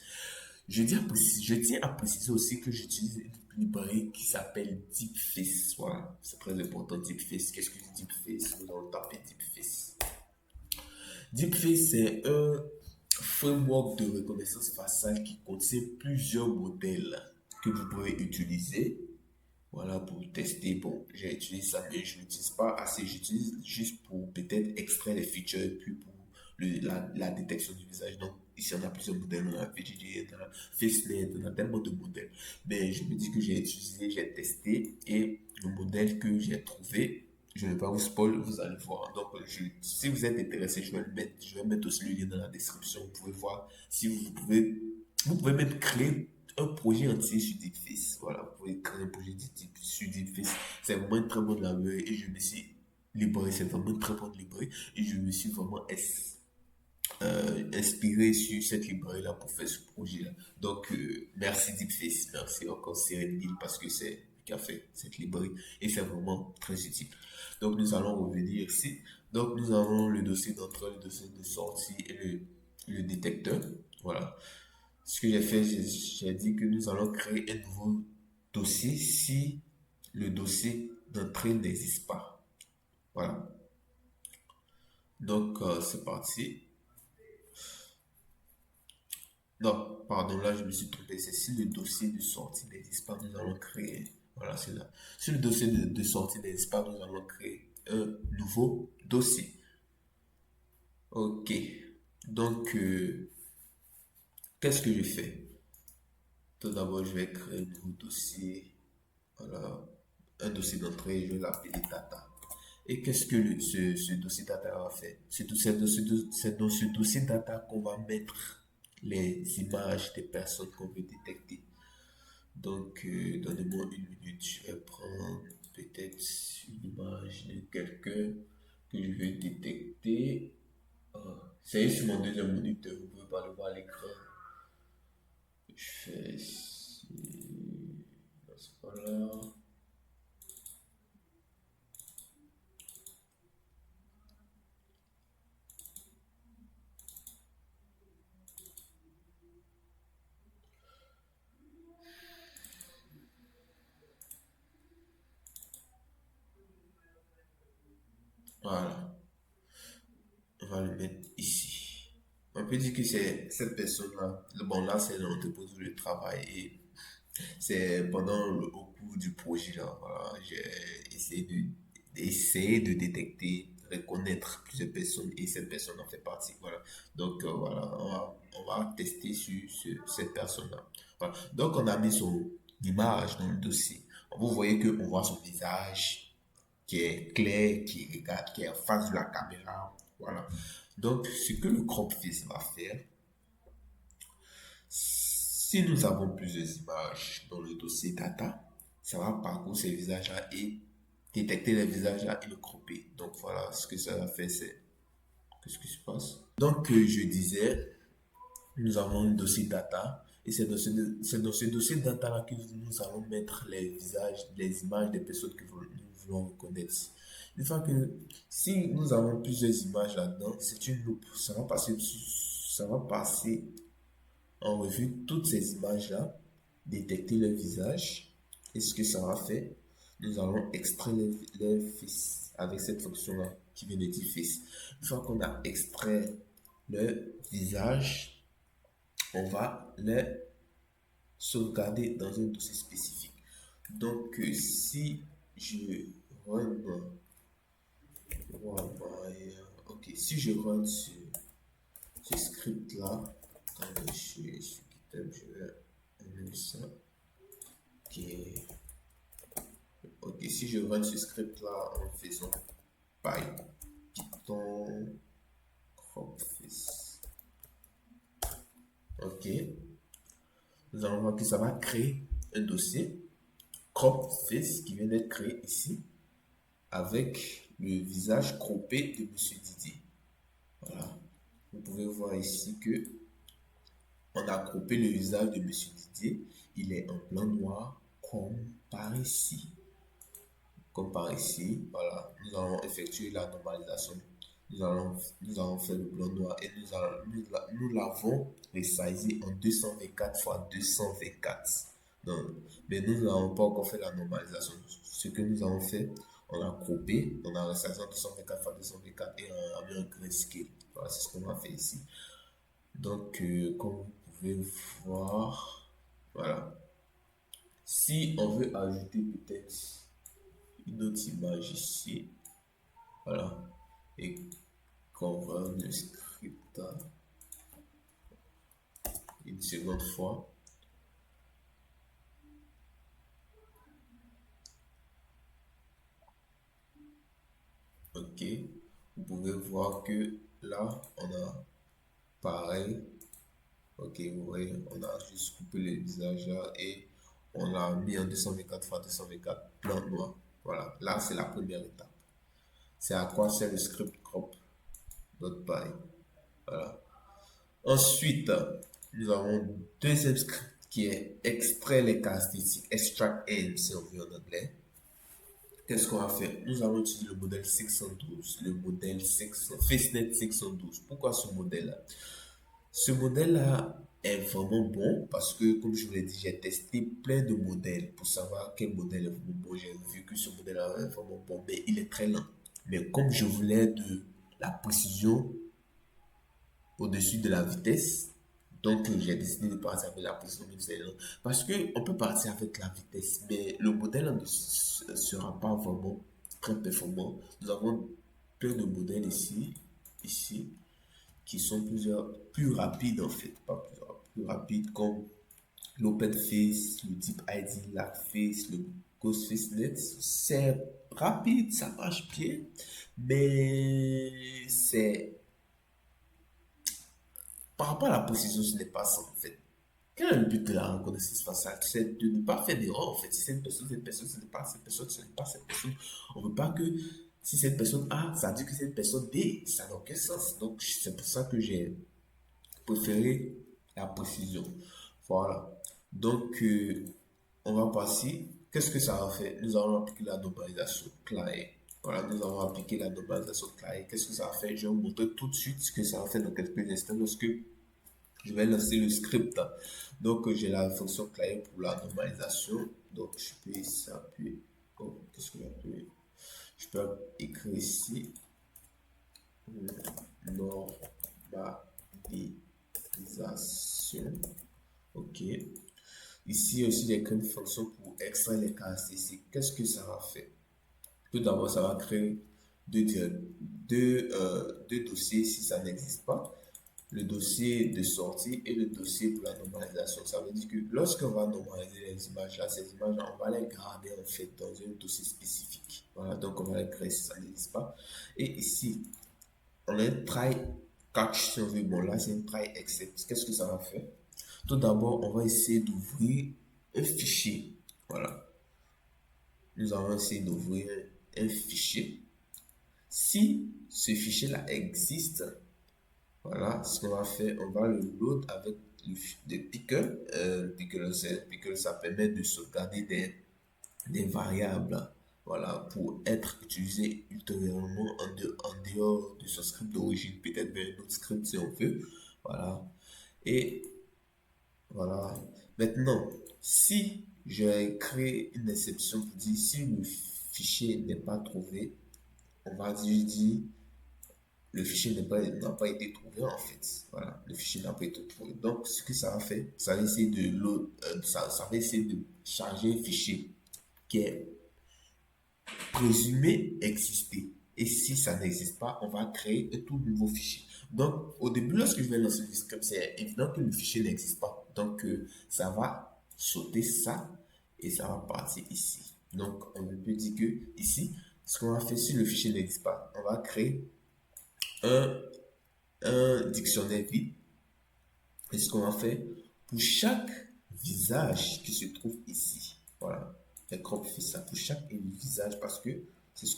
Je tiens à préciser aussi que j'utilise une librairie qui s'appelle Deepface. Voilà, c'est très important, Deepface. Qu'est-ce que c'est Deepface? Vous allez taper Deepface. Deepface, c'est un framework de reconnaissance faciale qui contient plusieurs modèles que vous pouvez utiliser. Voilà, pour tester. Bon, j'ai utilisé ça, mais je n'utilise pas assez. J'utilise juste pour peut-être extraire les features et puis pour la détection du visage. Donc, ici, on a plusieurs modèles. On a VGG, on a FaceNet, on a tellement de modèles. Mais je me dis que j'ai utilisé, j'ai testé et le modèle que j'ai trouvé, je ne vais pas vous spoil, vous allez voir. Donc, si vous êtes intéressé, je vais mettre aussi le lien dans la description. Vous pouvez voir si vous pouvez même créer un projet entier sur Deepface. Voilà, vous pouvez créer un projet sur Deepface. C'est vraiment une très bonne librairie et je me suis libéré. C'est vraiment une très bonne librairie et je me suis vraiment inspiré sur cette librairie-là pour faire ce projet-là. Donc, merci Deepface, merci encore Cyril Bill parce que c'est qui a fait cette librairie et c'est vraiment très utile. Donc, nous allons revenir ici. Donc, nous avons le dossier d'entrée, le dossier de sortie et le détecteur. Voilà. Ce que j'ai fait, j'ai dit que nous allons créer un nouveau dossier si le dossier d'entrée n'existe pas. Voilà. Donc, c'est parti. Non, pardon, là, je me suis trompé. C'est si le dossier de sortie n'existe pas, nous allons créer. Voilà, c'est là. Si le dossier de sortie n'existe pas, nous allons créer un nouveau dossier. Ok. Donc, qu'est-ce que je fais? Tout d'abord, je vais créer un nouveau dossier. Voilà. Un dossier d'entrée, je vais l'appeler data. Et qu'est-ce que ce dossier data va faire? C'est dans ce dossier data qu'on va mettre les images des personnes qu'on veut détecter. Donc, donnez-moi une minute, je vais prendre peut-être une image de quelqu'un que je vais détecter. C'est sur mon deuxième moniteur, vous pouvez pas le voir à l'écran. Je fais ici, non, c'est pas là. Voilà. On va le mettre ici. On peut dire que c'est cette personne-là. Bon, là, c'est l'entreprise où je travaille et c'est au cours du projet, là, voilà, j'ai essayé de détecter, reconnaître plusieurs personnes et cette personne en fait partie. Voilà. Donc, voilà, on va tester sur cette personne-là. Voilà. Donc, on a mis son image dans le dossier. Vous voyez qu'on voit son visage qui est clair, qui regarde, qui est en face de la caméra. Voilà. Donc, ce que le CropFist va faire, si nous avons plusieurs images dans le dossier data, ça va parcourir ces visages-là et détecter les visages-là et le cropper. Donc voilà, ce que ça va faire, c'est... Qu'est-ce qui se passe? Donc, je disais, nous avons un dossier data et c'est dans ce dossier data-là que nous allons mettre les visages, les images des personnes que nous voulons reconnaître. Une fois que, si nous avons plusieurs images là-dedans, c'est une loupe. Ça va passer en revue toutes ces images-là, détecter le visage. Et ce que ça va faire, nous allons extraire les faces avec cette fonction-là qui vient de dire face. Une fois qu'on a extrait le visage, on va le sauvegarder dans un dossier spécifique. Donc, si je run, ok, si je run ce script-là, quand je suis sur GitHub, je vais enlever ça. Ok, si je run ce script-là en faisant Python cropface. Ok, nous allons voir que ça va créer un dossier cropface qui vient d'être créé ici avec le visage croppé de Monsieur Didier. Voilà, vous pouvez voir ici que on a croppé le visage de Monsieur Didier. Il est en blanc noir comme par ici. Comme par ici, voilà, nous allons effectuer la normalisation. Nous allons faire le blanc noir et nous l'avons resizé en 224 x 224. Donc, mais nous n'avons pas encore fait la normalisation. Ce que nous avons fait, on a coupé, on a resizé en 224 x 224 et on a mis un grayscale. Voilà, c'est ce qu'on a fait ici. Donc, comme vous pouvez voir, voilà. Si on veut ajouter peut-être une autre image ici, voilà, et qu'on va le script une seconde fois. Ok, vous pouvez voir que là, on a pareil. Ok, vous voyez, on a juste coupé le visage là et on l'a mis en 224 x 224 blanc noir. Voilà, là, c'est la première étape. C'est à quoi sert le script crop.py. Voilà. Ensuite, nous avons deuxième script qui est extraire les caractéristiques, extract end si on veut en anglais. Qu'est-ce qu'on va faire? Nous allons utiliser le modèle 612, le modèle 600, FaceNet 612. Pourquoi ce modèle-là? Ce modèle-là est vraiment bon parce que, comme je vous l'ai dit, j'ai testé plein de modèles pour savoir quel modèle est vraiment bon. J'ai vu que ce modèle-là est vraiment bon, mais il est très lent. Mais comme je voulais de la précision au-dessus de la vitesse, donc j'ai décidé de partir avec la précision lent. Parce qu'on peut partir avec la vitesse, mais le modèle ne sera pas vraiment très performant. Nous avons plein de modèles ici, qui sont plus rapides en fait, pas plus rapides comme l'OpenFace, le DeepID, l'ArcFace, le GhostFaceNet. C'est rapide, ça marche bien, mais c'est par rapport à la précision, ce n'est pas ça en fait. Quel est le but de la reconnaissance faciale? C'est de ne pas faire d'erreur en fait. Si c'est une personne, cette personne, ce n'est pas cette personne, ce n'est pas cette personne. On ne veut pas que si cette personne A, ça dit que c'est une personne B, ça n'a aucun sens. Donc c'est pour ça que j'ai préféré la précision. Voilà. Donc on va passer. Qu'est-ce que ça va faire? Nous allons appliquer la normalisation claire. Voilà, nous allons appliquer la normalisation claire. Qu'est-ce que ça va faire? Je vais vous montrer tout de suite ce que ça va faire dans quelques instants lorsque je vais lancer le script. Donc, j'ai la fonction claire pour la normalisation. Donc, je peux ici appuyer. Oh, qu'est-ce que j'ai appuyé? Je peux écrire ici. normalisation. OK. Ici aussi, il y a une fonction pour extraire les caractéristiques. Qu'est-ce que ça va faire? Tout d'abord, ça va créer deux dossiers si ça n'existe pas. Le dossier de sortie et le dossier pour la normalisation. Ça veut dire que lorsqu'on va normaliser les images là, ces images là, on va les garder en fait dans un dossier spécifique. Voilà, donc on va les créer si ça n'existe pas. Et ici, on a un try catch si on veut. Bon, là, c'est un try except. Qu'est-ce que ça va faire? Tout d'abord, on va essayer d'ouvrir un fichier. Voilà. Nous allons essayer d'ouvrir un fichier. Si ce fichier-là existe, voilà, ce qu'on va faire, on va le load avec des pickles. Pickle, ça permet de sauvegarder des variables, voilà, pour être utilisé ultérieurement en dehors de ce script d'origine, peut-être vers un autre script si on veut, voilà. Et voilà. Maintenant, si je crée une exception pour dire si le fichier n'est pas trouvé, on va dire le fichier n'a pas été trouvé en fait. Voilà, le fichier n'a pas été trouvé. Donc, ce que ça va faire, ça va essayer ça va essayer de charger un fichier qui est présumé exister. Et si ça n'existe pas, on va créer un tout nouveau fichier. Donc, au début, lorsque je vais lancer le script, c'est évident que le fichier n'existe pas. Donc, ça va sauter ça et ça va partir ici. Donc, on peut dire que ici, ce qu'on va faire si le fichier n'existe pas, on va créer un, un dictionnaire vide. Et ce qu'on va faire pour chaque visage qui se trouve ici. Voilà. Les crop fait ça pour chaque visage parce que c'est ce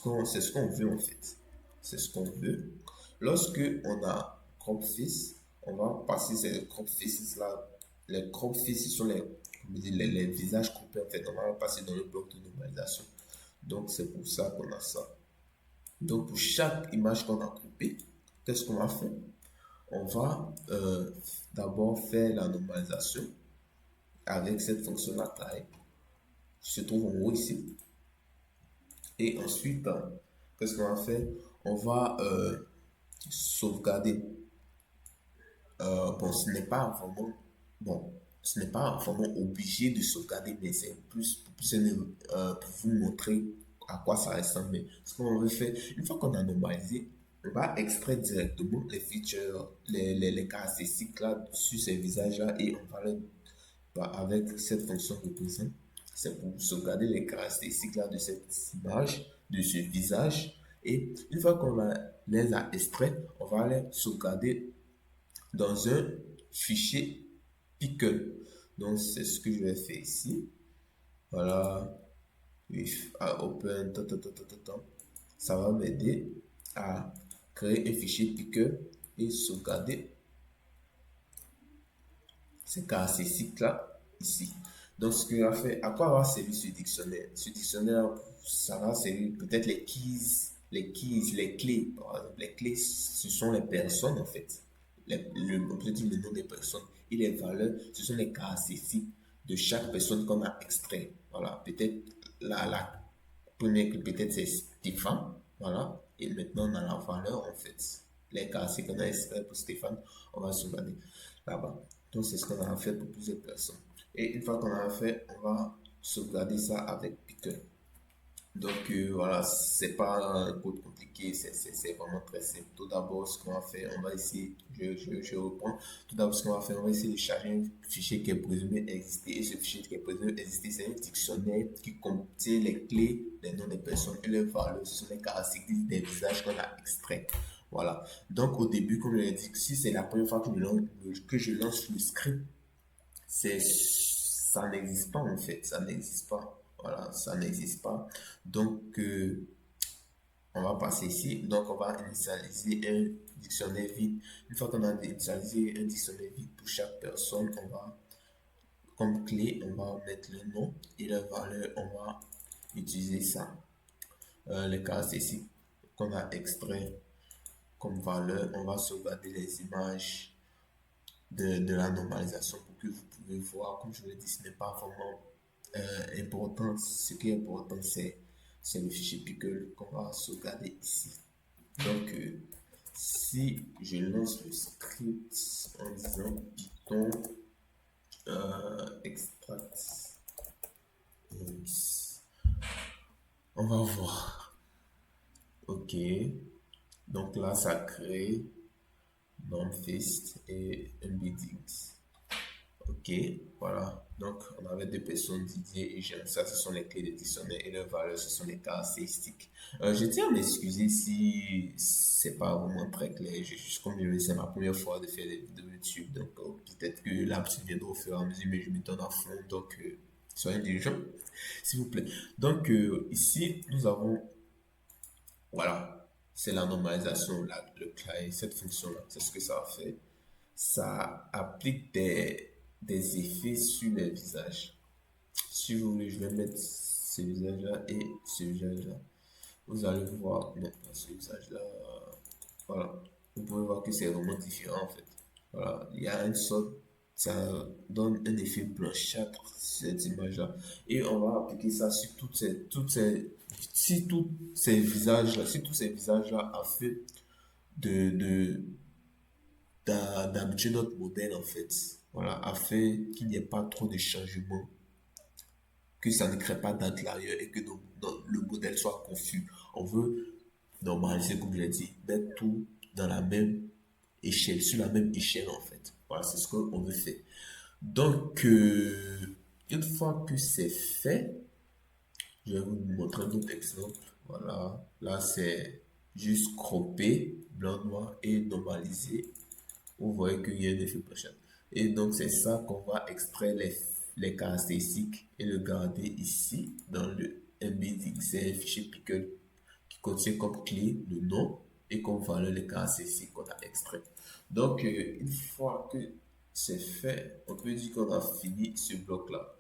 qu'on veut en fait. C'est ce qu'on veut. Lorsque on a crop face, on va passer ces crop faces là. Les crop faces sont les visages coupés en fait. On va passer dans le bloc de normalisation. Donc c'est pour ça qu'on a ça. Donc pour chaque image qu'on a coupée, qu'est-ce qu'on va faire? On va d'abord faire la normalisation avec cette fonction là type qui se trouve en haut ici. Et ensuite, qu'est-ce qu'on va faire? On va sauvegarder. Bon, bon, ce n'est pas vraiment obligé de sauvegarder, mais c'est pour vous montrer à quoi ça ressemble. Mais ce qu'on veut faire, une fois qu'on a normalisé, on va extraire directement les features, les caractéristiques là sur ces visages-là et on va les, avec cette fonction represent. C'est pour sauvegarder les caractéristiques là de cette image, de ce visage. Et une fois les a extraits, on va les sauvegarder dans un fichier pickle. Donc, c'est ce que je vais faire ici. Voilà. If I open, ça va m'aider à créer un fichier pickle et sauvegarder ces caractéristiques-là ici. Donc, ce que va faire, à quoi va servir ce dictionnaire? Ce dictionnaire, ça va servir peut-être les clés. Par exemple, les clés, ce sont les personnes en fait. On peut dire le nom des personnes. Et les valeurs, ce sont les caractéristiques de chaque personne qu'on a extrait. Voilà, peut-être la première clé, peut-être c'est Stéphane. Voilà, et maintenant on a la valeur en fait. Les caractéristiques qu'on a extrait pour Stéphane, on va sauvegarder là-bas. Donc, c'est ce qu'on a fait pour plusieurs personnes. Et une fois qu'on a fait, on va sauvegarder ça avec Pickle. Donc, voilà, c'est pas un code compliqué, c'est vraiment très simple. Tout d'abord, ce qu'on va faire, on va essayer, je reprends. Tout d'abord, ce qu'on va faire, on va essayer de charger un fichier qui est présumé exister. Et ce fichier qui est présumé exister, c'est un dictionnaire qui contient les clés, les noms des personnes et les valeurs. Ce sont les caractéristiques des visages qu'on a extraits. Voilà. Donc, au début, comme je l'ai dit, si c'est la première fois que je lance le script, ça n'existe pas en fait. Ça n'existe pas. Voilà, ça n'existe pas. Donc, on va passer ici. Donc, on va initialiser un dictionnaire vide. Une fois qu'on a initialisé un dictionnaire vide pour chaque personne, on va, comme clé, on va mettre le nom et la valeur. On va utiliser ça. Les caractéristiques qu'on a extrait comme valeur, on va sauvegarder les images de la normalisation pour que vous pouvez voir. Comme je vous l'ai dit, ce n'est pas vraiment important. Ce qui est important, c'est le fichier pickle qu'on va sauvegarder ici. Donc, si je lance le script en disant Python extract, on va voir. Ok, donc là ça crée NumFist et embeddings. Ok, voilà. Donc, on avait deux personnes, Didier et Jean. Ça, ce sont les clés des dictionnaires et leurs valeurs, ce sont les caractéristiques. Je tiens à m'excuser si c'est pas vraiment très clair. Comme je le sais, c'est ma première fois de faire des vidéos YouTube. Donc, peut-être que l'apps viendra au fur et à mesure, mais je me donne à fond. Donc, soyez indulgents, s'il vous plaît. Donc, ici, nous avons, voilà, c'est la normalisation, le class, cette fonction-là. C'est ce que ça fait. Ça applique des effets sur les visages. Si vous voulez, je vais mettre ce visage-là et ce visage-là. Vous allez voir, non, pas ce visage-là. Voilà. Vous pouvez voir que c'est vraiment différent en fait. Voilà. Il y a une sorte, ça donne un effet blanchâtre, cette image-là. Et on va appliquer ça sur si tous ces visages-là, si tous ces visages-là a fait de, d'habituer notre modèle en fait. Voilà, afin qu'il n'y ait pas trop de changements, que ça ne crée pas d'intérieur et que le modèle soit confus. On veut normaliser, comme je l'ai dit, mettre tout dans la même échelle, sur la même échelle en fait. Voilà, c'est ce qu'on veut faire. Donc, une fois que c'est fait, je vais vous montrer un autre exemple. Voilà, là c'est juste cropper, blanc, noir et normaliser. Vous voyez qu'il y a un effet prochain. Et donc, c'est ça qu'on va extraire les caractéristiques et le garder ici dans le embedding. C'est un fichier pickle qui contient comme clé le nom et comme valeur les caractéristiques qu'on a extrait. Donc, une fois que c'est fait, on peut dire qu'on a fini ce bloc-là.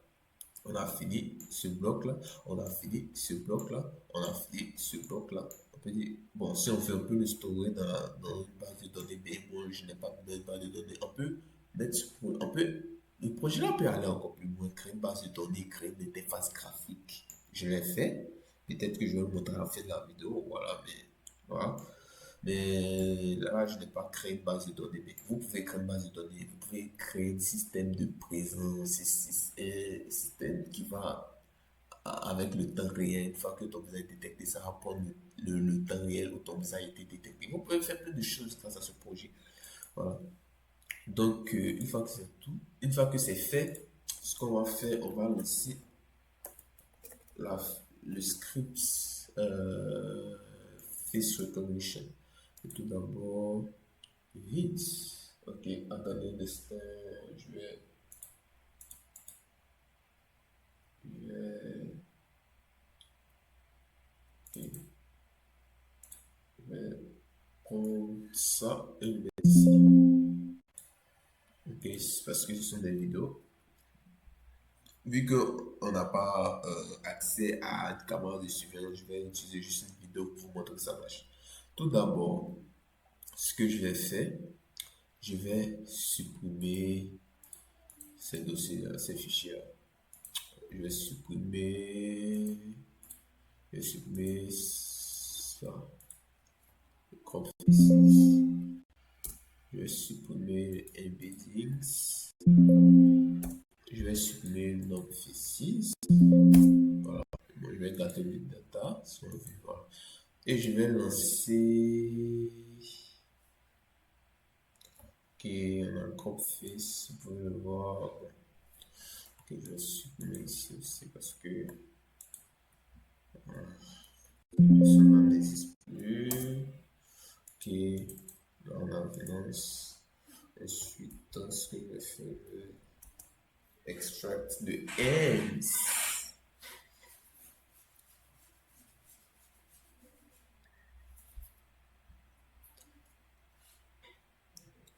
On a fini ce bloc-là, on a fini ce bloc-là, on a fini ce bloc-là. On peut dire, bon, si on fait un peu le story dans une base de données, mais moi, je n'ai pas de base de données, on peut mettre, le projet-là peut aller encore plus loin, créer une base de données, créer une interface graphique. Je l'ai fait, peut-être que je vais le montrer à la fin de la vidéo, voilà, mais voilà. Mais là, je n'ai pas créé une base de données. Mais vous pouvez créer une base de données. Vous pouvez créer un système de présence, un système qui va avec le temps réel. Une fois que ton visage est détecté, ça va prendre le temps réel où ton visage a été détecté. Vous pouvez faire plein de choses grâce à ce projet. Voilà. Donc, une fois que c'est tout, une fois que c'est fait, ce qu'on va faire, on va lancer la, le script face recognition. Et tout d'abord, vite. Ok, attendez un instant, je vais, je vais, ok, je vais prendre ça et le mettre ici. Ok, c'est parce que ce sont des vidéos. Vu qu'on n'a pas accès à une caméra de surveillance, je vais utiliser juste une vidéo pour vous montrer que ça marche. Tout d'abord, ce que je vais faire, je vais supprimer ces dossiers-là, ces fichiers-là. Je vais supprimer, ça, le crop faces. Je vais supprimer embeddings. Je vais supprimer le nom faces. Voilà. Bon, je vais garder le data. Si on veut, voilà. Et je vais lancer. Ok, on a le crop face. Vous pouvez le voir. Ok, je vais supprimer ici aussi parce que ça n'existe plus. Ok, là on a finance. Ensuite, ce que je vais faire, extract de ends.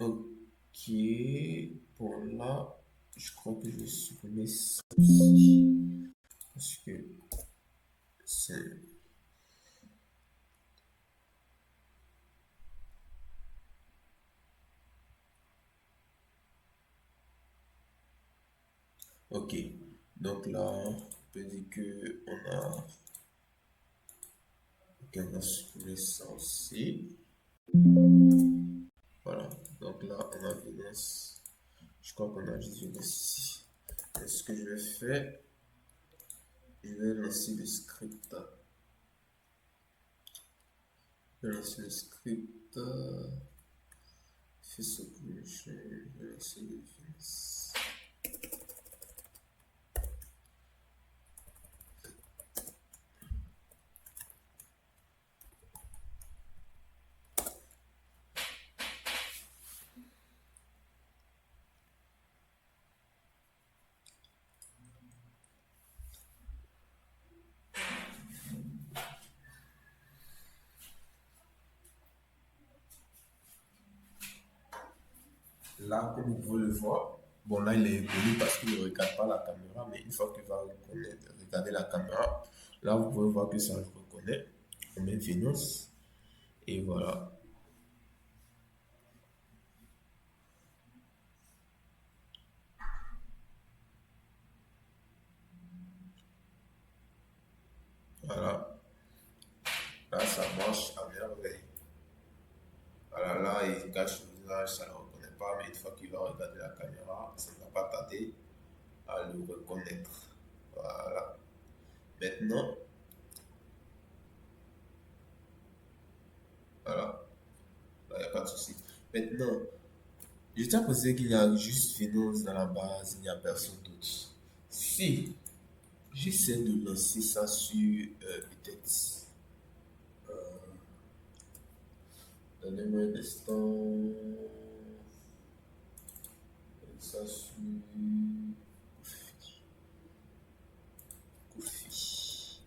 Ok, bon là, je crois que je vais supprimer ça aussi. Parce que c'est... Ok, donc là, on peut dire que on a... Ok, on a supprimé ça aussi. Donc là, on a Vénus. Je crois qu'on a juste Vénus ici. Et ce que je vais faire, je vais lancer le script. Je vais lancer le script. Fais ce que je vais lancer le Vénus. Là, comme vous pouvez le voir, bon là il est évolué parce qu'il ne regarde pas la caméra, mais une fois qu'il va regarder la caméra, là vous pouvez voir que ça le reconnaît. On met Vénus et voilà. Voilà, là ça marche à merveille. Voilà, là il cache le visage, ça ne le reconnaît pas, mais une fois qu'il va regarder la caméra, ça ne va pas tarder à le reconnaître. Voilà. Maintenant, voilà, là il n'y a pas de souci. Maintenant, je tiens à préciser qu'il y a juste Vénus dans la base, il n'y a personne d'autre. Si j'essaie de lancer ça sur peut-être. Donnez-moi un instant. Ça sur Kofi.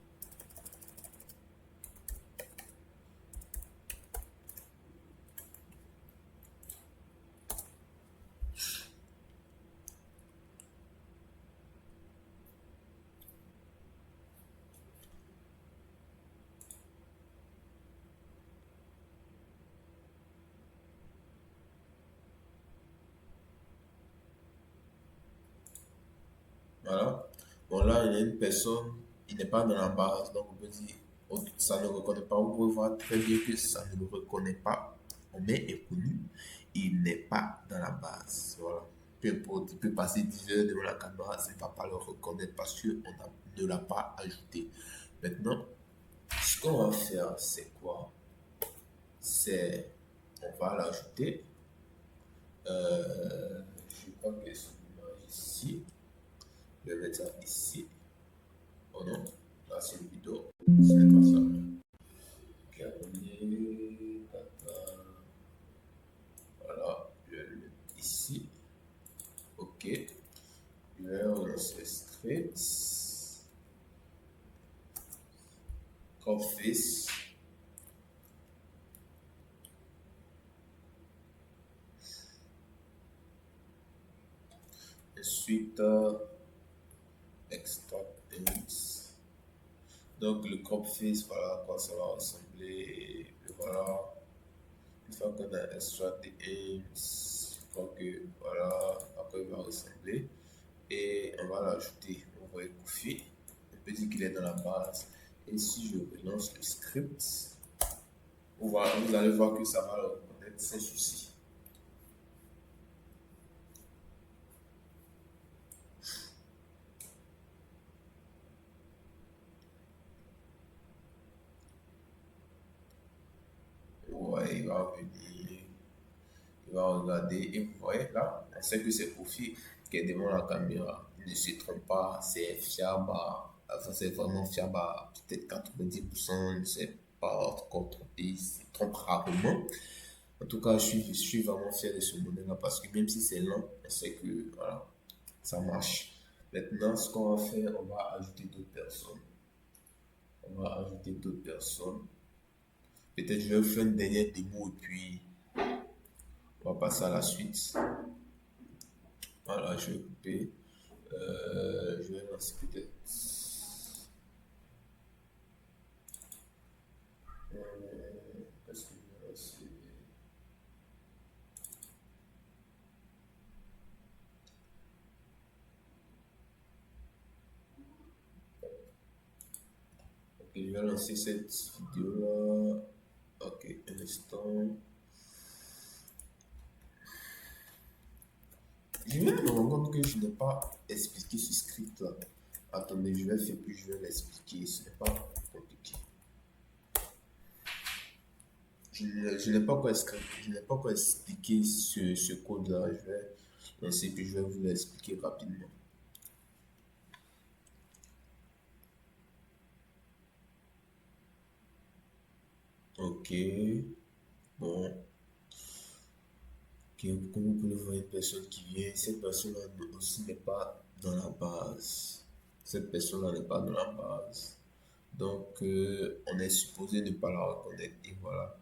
Voilà. Bon, là, il y a une personne, il n'est pas dans la base, donc on peut dire, oh, ça ne reconnaît pas. Vous pouvez voir très bien que ça ne le reconnaît pas. On met inconnu, il n'est pas dans la base. Voilà. Peu importe, il peut passer 10 heures devant la caméra, ça ne va pas le reconnaître parce qu'on ne l'a pas ajouté. Maintenant, ce qu'on va faire, c'est quoi? C'est, on va l'ajouter. Je crois que c'est l'image ici. Je vais mettre ça ici. Oh non, là c'est une vidéo. Ce n'est pas ça. Carnet, data. Voilà, je vais le mettre ici. Ok. Je vais relancer script. Office. Ensuite, extract things. Donc le crop face, voilà à quoi ça va ressembler. Et voilà. Une fois qu'on a extract the aims, je crois que voilà à quoi il va ressembler. Et on va l'ajouter. On va Kofi. On peut dire qu'il est dans la base. Et si je relance le script, vous allez voir que ça va le reconnaître sans souci. Ouais, il va venir, il va regarder. Et vous voyez là, on sait que c'est Kofi qui est devant la caméra. Il ne se trompe pas, c'est fiable. Enfin, c'est vraiment fiable à peut-être 90%, ne sait pas encore tromper, il se trompe rarement. En tout cas, je suis vraiment fier de ce modèle-là parce que même si c'est lent, on sait que voilà, ça marche. Maintenant, ce qu'on va faire, on va ajouter d'autres personnes. On va ajouter d'autres personnes. Peut-être je vais faire une dernière démo et puis on va passer à la suite. Voilà, je vais couper. Je vais lancer peut-être. Qu'est-ce que je vais lancer? Ok, je vais lancer cette vidéo-là. Ok, un instant. Je viens de me rendre compte que je n'ai pas expliqué ce script-là. Attendez, je vais faire puis je vais l'expliquer. Ce n'est pas compliqué. Je n'ai pas encore je n'ai pas encore expliqué ce code-là. Je vais lancer puis je vais vous l'expliquer rapidement. Ok. Bon. Ok, comme vous pouvez voir une personne qui vient, cette personne-là aussi n'est pas dans la base. Cette personne-là n'est pas dans la base. Donc, on est supposé ne pas la reconnaître. Et voilà.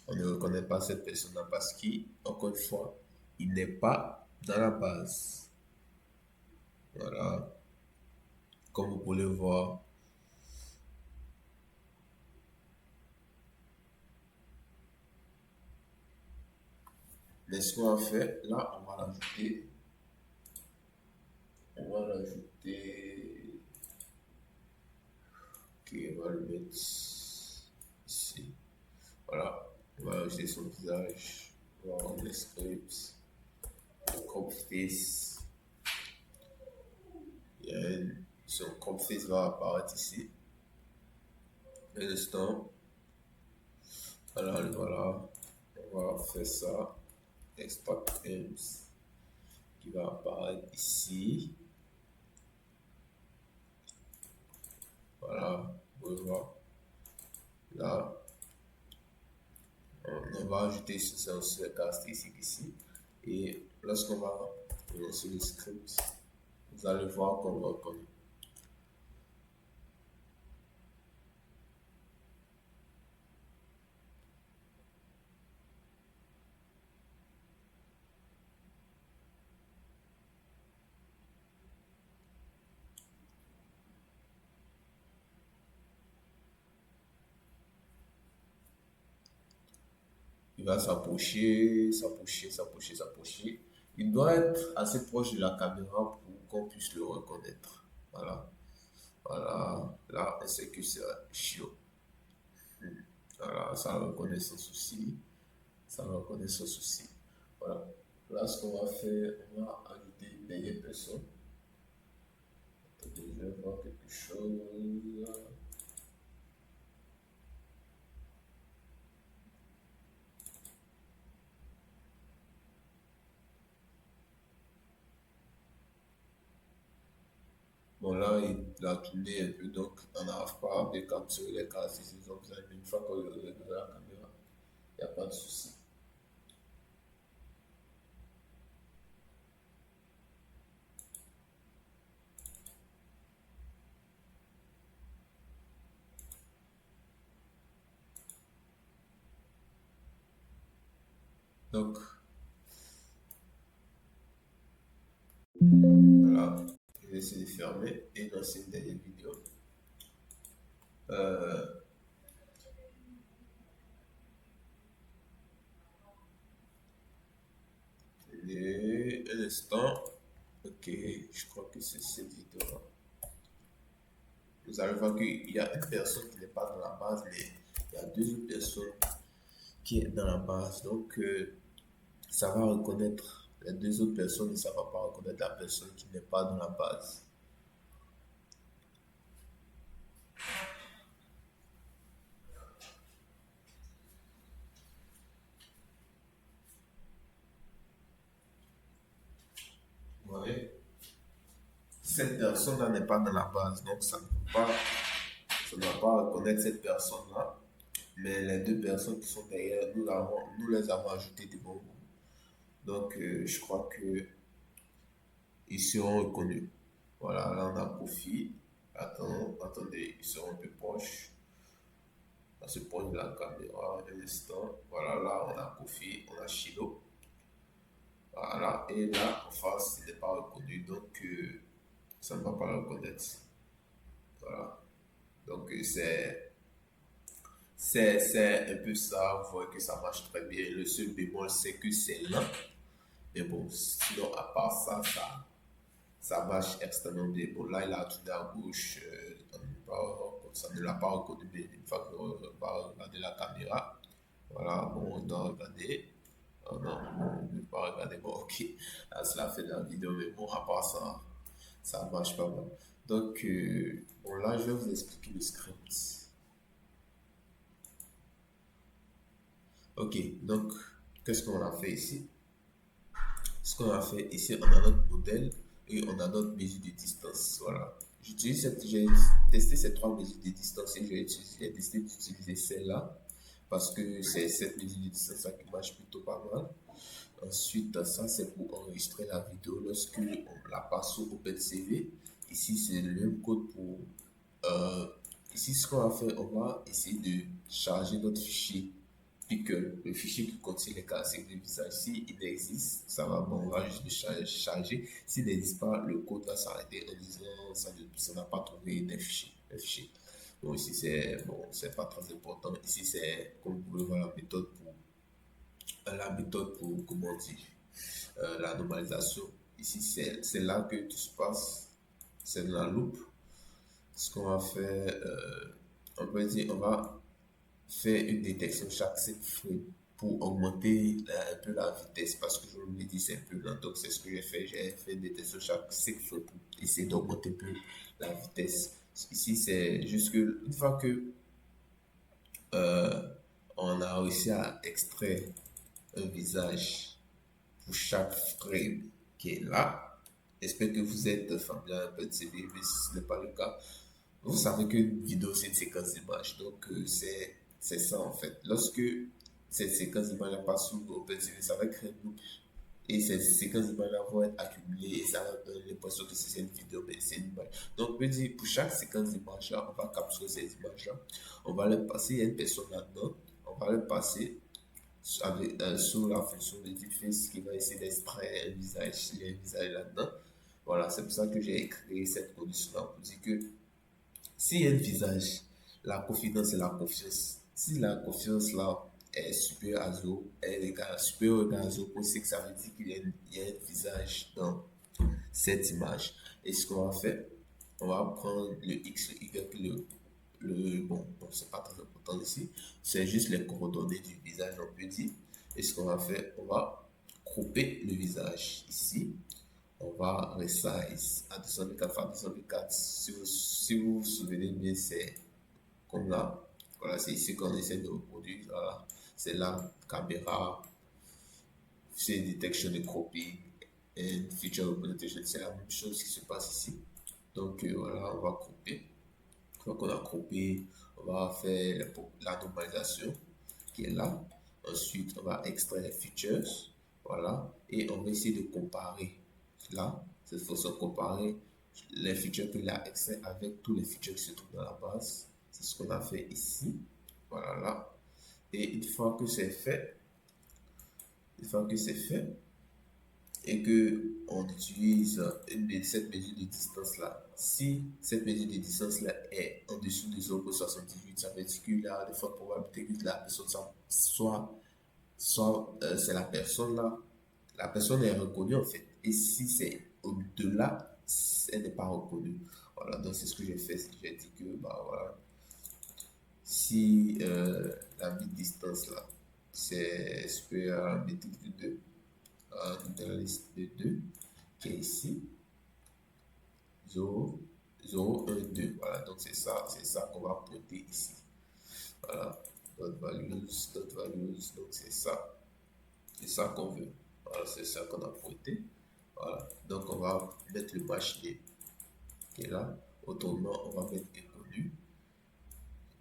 On ne reconnaît pas cette personne-là parce qu'encore une fois, il n'est pas dans la base. Voilà. Comme vous pouvez voir. Mais ce qu'on va faire, là, on va l'ajouter. On va l'ajouter. Ok, on va le mettre ici. Voilà. On va ajouter son visage. On va rendre les scripts. Crop face. Son crop face va apparaître ici. Un instant. Voilà, voilà. On va faire ça. Extract frames qui va apparaître ici. Voilà, vous pouvez voir. Là, on va ajouter ce caractéristique ici. Et lorsqu'on va lancer le script, vous allez voir qu'on va reconnaître. Il va s'approcher, s'approcher, s'approcher, s'approcher. Il doit être assez proche de la caméra pour qu'on puisse le reconnaître. Voilà. Voilà. Là, on sait que c'est chiot. Voilà, ça le reconnaît sans souci. Ça le reconnaît sans souci. Voilà. Là, ce qu'on va faire, on va ajouter une dernière personne. Attendez, je vais voir quelque chose. Bon, là, il a tourné un peu, donc on n'arrive pas à capturer les caractéristiques. Donc, une fois qu'on regarde la caméra, il n'y a pas de souci. Donc, voilà. Je vais essayer de fermer et lancer une dernière vidéo. Un instant. Ok, je crois que c'est cette vidéo-là. Vous allez voir qu'il y a une personne qui n'est pas dans la base, mais il y a deux autres personnes qui sont dans la base. Donc, ça va reconnaître les deux autres personnes et ça ne va pas reconnaître la personne qui n'est pas dans la base. Vous voyez? Cette personne-là n'est pas dans la base, donc ça ne va pas reconnaître cette personne-là. Mais les deux personnes qui sont derrière, nous les avons ajoutées devant vous. Donc, je crois que ils seront reconnus. Voilà, là on a profil. Attendez, ils seront un peu proches. On se proche de la caméra un instant. Voilà, là on a Kofi, on a Shido. Voilà, et là en face, il n'est pas reconnu, donc ça ne va pas le reconnaître. Voilà, donc c'est un peu ça. Vous voyez que ça marche très bien. Le seul bémol, c'est que c'est lent. Mais bon, sinon, à part ça, ça marche extrêmement bien. Bon, là, il a tourné à gauche. Ça ne l'a pas reconnu, mais une fois qu'on va regarder la caméra, voilà, bon, on doit regarder. Oh non, je ne vais pas regarder. Bon, ok. Là, c'est la fin de la vidéo, mais bon, à part ça, ça marche pas mal. Donc, bon, là, je vais vous expliquer le script. Ok, donc, qu'est-ce qu'on a fait ici? Ce qu'on a fait ici, on a notre modèle et on a notre mesure de distance. Voilà. J'ai testé ces trois mesures de distance et j'ai décidé d'utiliser celle-là parce que c'est cette mesure de distance-là qui marche plutôt pas mal. Ensuite, ça c'est pour enregistrer la vidéo lorsque on la passe sur OpenCV. Ici, c'est le même code pour. euh, Ici, ce qu'on va faire, on va essayer de charger notre fichier Pickle, le fichier qui contient les caractéristiques du visage. S'il existe, ça va, bon, on va juste le charger. S'il n'existe pas, le code va s'arrêter en disant ça n'a pas trouvé des fichiers. Un fichier. Donc ici, c'est bon, c'est pas très important. Ici, c'est comme vous pouvez voir la méthode pour comment dire, la normalisation. Ici, c'est là que tout se passe. C'est dans la loupe. Ce qu'on va faire, on peut dire, on va faire une détection chaque 7 frames pour augmenter un peu la vitesse parce que je vous l'ai dit, c'est un peu lent. Donc, c'est ce que j'ai fait. J'ai fait une détection chaque 5 frames pour essayer d'augmenter un peu la vitesse. Ici, c'est juste que une fois que euh, on a réussi à extraire un visage pour chaque frame qui est là. J'espère que vous êtes familier un peu de CV, mais si ce n'est pas le cas, vous savez qu'une vidéo, c'est une séquence d'images. Donc, c'est ça en fait. Lorsque cette séquence d'images passe sous OpenCV, ça va créer une loop. Et ces séquences d'images vont être accumulées et ça va donner l'impression que c'est une vidéo, mais c'est une image. Donc, je veux dire, pour chaque séquence d'images là, on va capturer ces images là. On va les passer, il y a une personne là-dedans. On va les passer sous la fonction de deepface qui va essayer d'extraire un visage, s'il y a un visage là-dedans. Voilà, c'est pour ça que j'ai créé cette condition-là pour dire que s'il y a un visage, la confidence et la confiance. Si la confiance là est supérieure à 0, est égale, supérieure ou égale à 0, c'est que ça veut dire qu'il y a un visage dans cette image. Et ce qu'on va faire, on va prendre le X, le Y, bon, c'est pas très important ici, c'est juste les coordonnées du visage, on peut dire. Et ce qu'on va faire, on va couper le visage ici. On va resize à 224 par 224. Si vous vous souvenez bien, c'est comme là. Voilà, c'est ici qu'on essaie de reproduire. Voilà. C'est là, caméra, c'est detection de copy et feature representation. C'est la même chose qui se passe ici. Donc voilà, on va couper. Une fois qu'on a coupé, on va faire la normalisation qui est là. Ensuite, on va extraire les features. Voilà. Et on va essayer de comparer là. Cette fois-ci, comparer les features qu'il a extrait avec tous les features qui se trouvent dans la base. C'est ce qu'on a fait ici. Voilà là. Et une fois que c'est fait, et que on utilise cette mesure de distance là. Si cette mesure de distance là est en dessous de 0,78, ça veut dire qu'il y a de fortes probabilités que la personne soit c'est la personne là, la personne est reconnue en fait. Et si c'est au-delà, elle n'est pas reconnue. Voilà, donc c'est ce que j'ai fait. J'ai dit que bah voilà, si la distance là c'est supérieur à la métrique de 2, dans la liste de 2 qui est ici, 0, 0, 1, 2. Voilà, donc c'est ça qu'on va pointer ici. Voilà, dot values, donc c'est ça qu'on veut. Voilà, c'est ça qu'on a pointé. Voilà, donc on va mettre le match name qui est là. Autrement, on va mettre inconnu.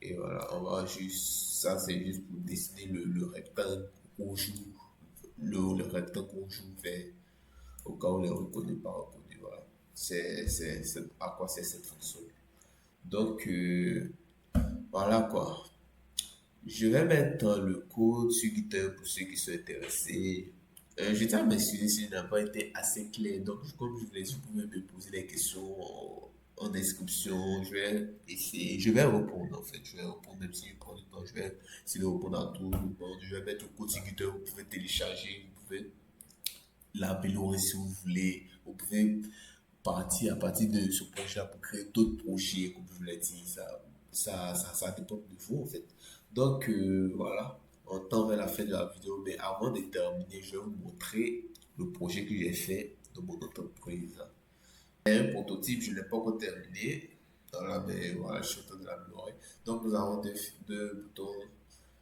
Et voilà, on va juste, ça c'est juste pour dessiner le rectangle rouge, le rectangle rouge vert au cas où les reconnus pas reconnus. Voilà. C'est à quoi c'est cette fonction. Donc, voilà quoi. Je vais mettre le code sur GitHub pour ceux qui sont intéressés. Je tiens à m'excuser si je n'ai pas été assez clair. Donc, comme je vous l'ai dit, vous pouvez me poser des questions en description. Je vais essayer, je vais répondre en fait. Je vais répondre même si je prends du temps. Je vais essayer de répondre à tout. Donc, je vais mettre le code sur GitHub. Vous pouvez télécharger, vous pouvez l'améliorer si vous voulez. Vous pouvez partir à partir de ce projet-là pour créer d'autres projets, comme je vous l'ai dit. Ça dépend de vous, en fait. Donc, voilà. on tend vers la fin de la vidéo, mais avant de terminer, je vais vous montrer le projet que j'ai fait de mon entreprise. C'est un prototype, je ne l'ai pas encore terminé. Voilà, mais voilà, je suis en train de l'améliorer. Donc, nous avons deux boutons.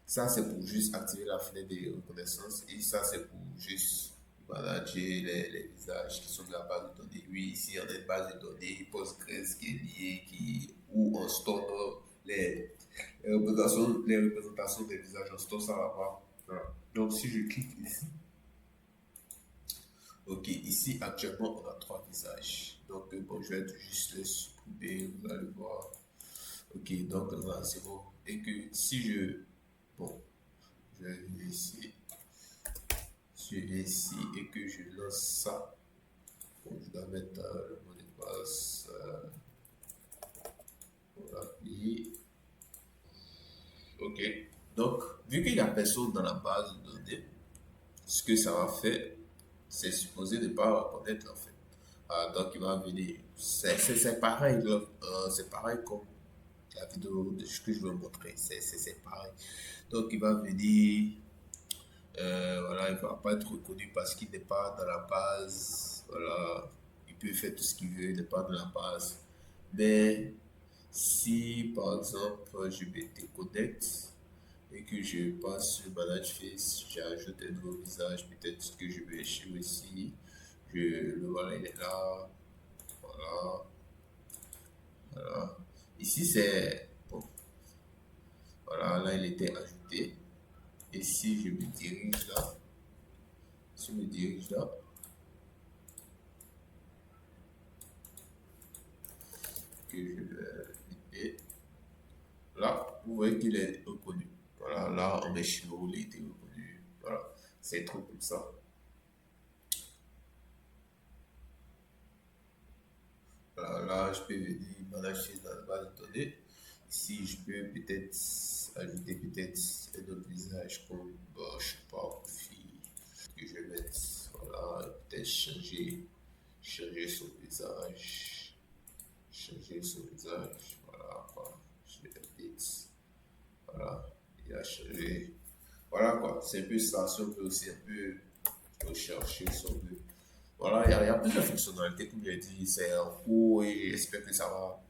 Ça, c'est pour juste activer la fenêtre de reconnaissance. Et ça, c'est pour juste manager les visages qui sont de la base de données. Oui, ici, on a une base de données Postgres qui est liée, où on stocke les représentations des visages. On stocke ça là-bas. Voilà. Donc, si je clique ici, ok, ici, actuellement, on a trois visages. Donc, bon, je vais juste les supprimer. Vous allez voir. Ok, donc là, c'est bon. Et que si je. Bon, je vais venir ici. Je vais ici et que je lance ça. Bon, je dois mettre le mot de passe. On va appuyer. Ok. Donc, vu qu'il n'y a personne dans la base de données, ce que ça va faire, c'est supposé ne pas reconnaître en fait. Donc, il va venir. C'est pareil, c'est pareil comme la vidéo de ce que je veux montrer. C'est pareil. Donc, il va venir. Voilà, il ne va pas être reconnu parce qu'il n'est pas dans la base. Voilà, il peut faire tout ce qu'il veut, il n'est pas dans la base. Mais si par exemple je me déconnecte et que je passe sur Manage Face, j'ajoute un nouveau visage, peut-être que je vais chez ici. Le voilà, il est là. Voilà, voilà. Ici c'est bon. Voilà, là il était ajouté. Et si je me dirige là, si je me dirige là, que je vais cliquer. Là, vous voyez qu'il est reconnu. Voilà, là, en Chino, il a été reconnu. Voilà, c'est trop comme ça. Voilà, là, je peux venir manager dans la base de données. Ici, je peux peut-être ajouter peut-être un autre visage comme, bah, je sais pas, profil que je vais mettre. Voilà, peut-être changer son visage. Changer son visage. Voilà, quoi. Je vais update. Voilà, il a changé. Voilà quoi, c'est un peu ça. Si on peut aussi un peu rechercher sur le. Voilà, il y a plusieurs fonctionnalités, comme je l'ai dit, c'est en cours et j'espère que ça va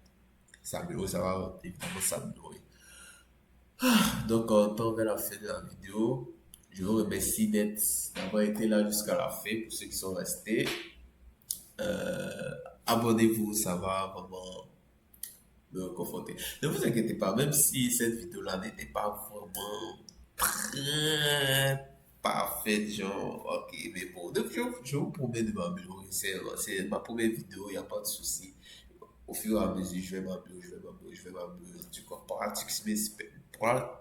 s'améliorer, ça va évidemment s'améliorer. Donc, on tend vers la fin de la vidéo. Je vous remercie d'avoir été là jusqu'à la fin pour ceux qui sont restés. Euh, Abonnez-vous, ça va vraiment me conforter. Ne vous inquiétez pas, même si cette vidéo-là n'était pas vraiment très parfaite, genre, ok, mais bon, donc je vous promets de m'améliorer. C'est ma première vidéo, il n'y a pas de souci. Au fur et à mesure, je vais m'améliorer, je vais m'améliorer, je vais m'améliorer. En tout cas,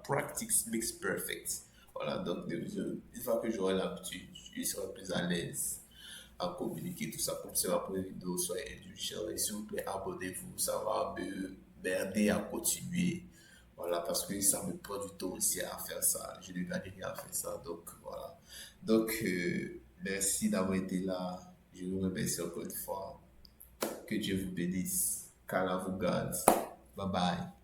practice makes perfect. Voilà, donc une fois que j'aurai l'habitude, je serai plus à l'aise à communiquer tout ça. Comme c'est ma première vidéo, soyez indulgents et s'il vous plaît, abonnez-vous. Ça va me m'aider à continuer. Voilà, parce que ça me prend du temps aussi à faire ça. Je ne gagne rien à faire ça. Donc, voilà. Donc, merci d'avoir été là. Je vous remercie encore une fois. Que Dieu vous bénisse. Qu'Allah vous garde. Bye bye.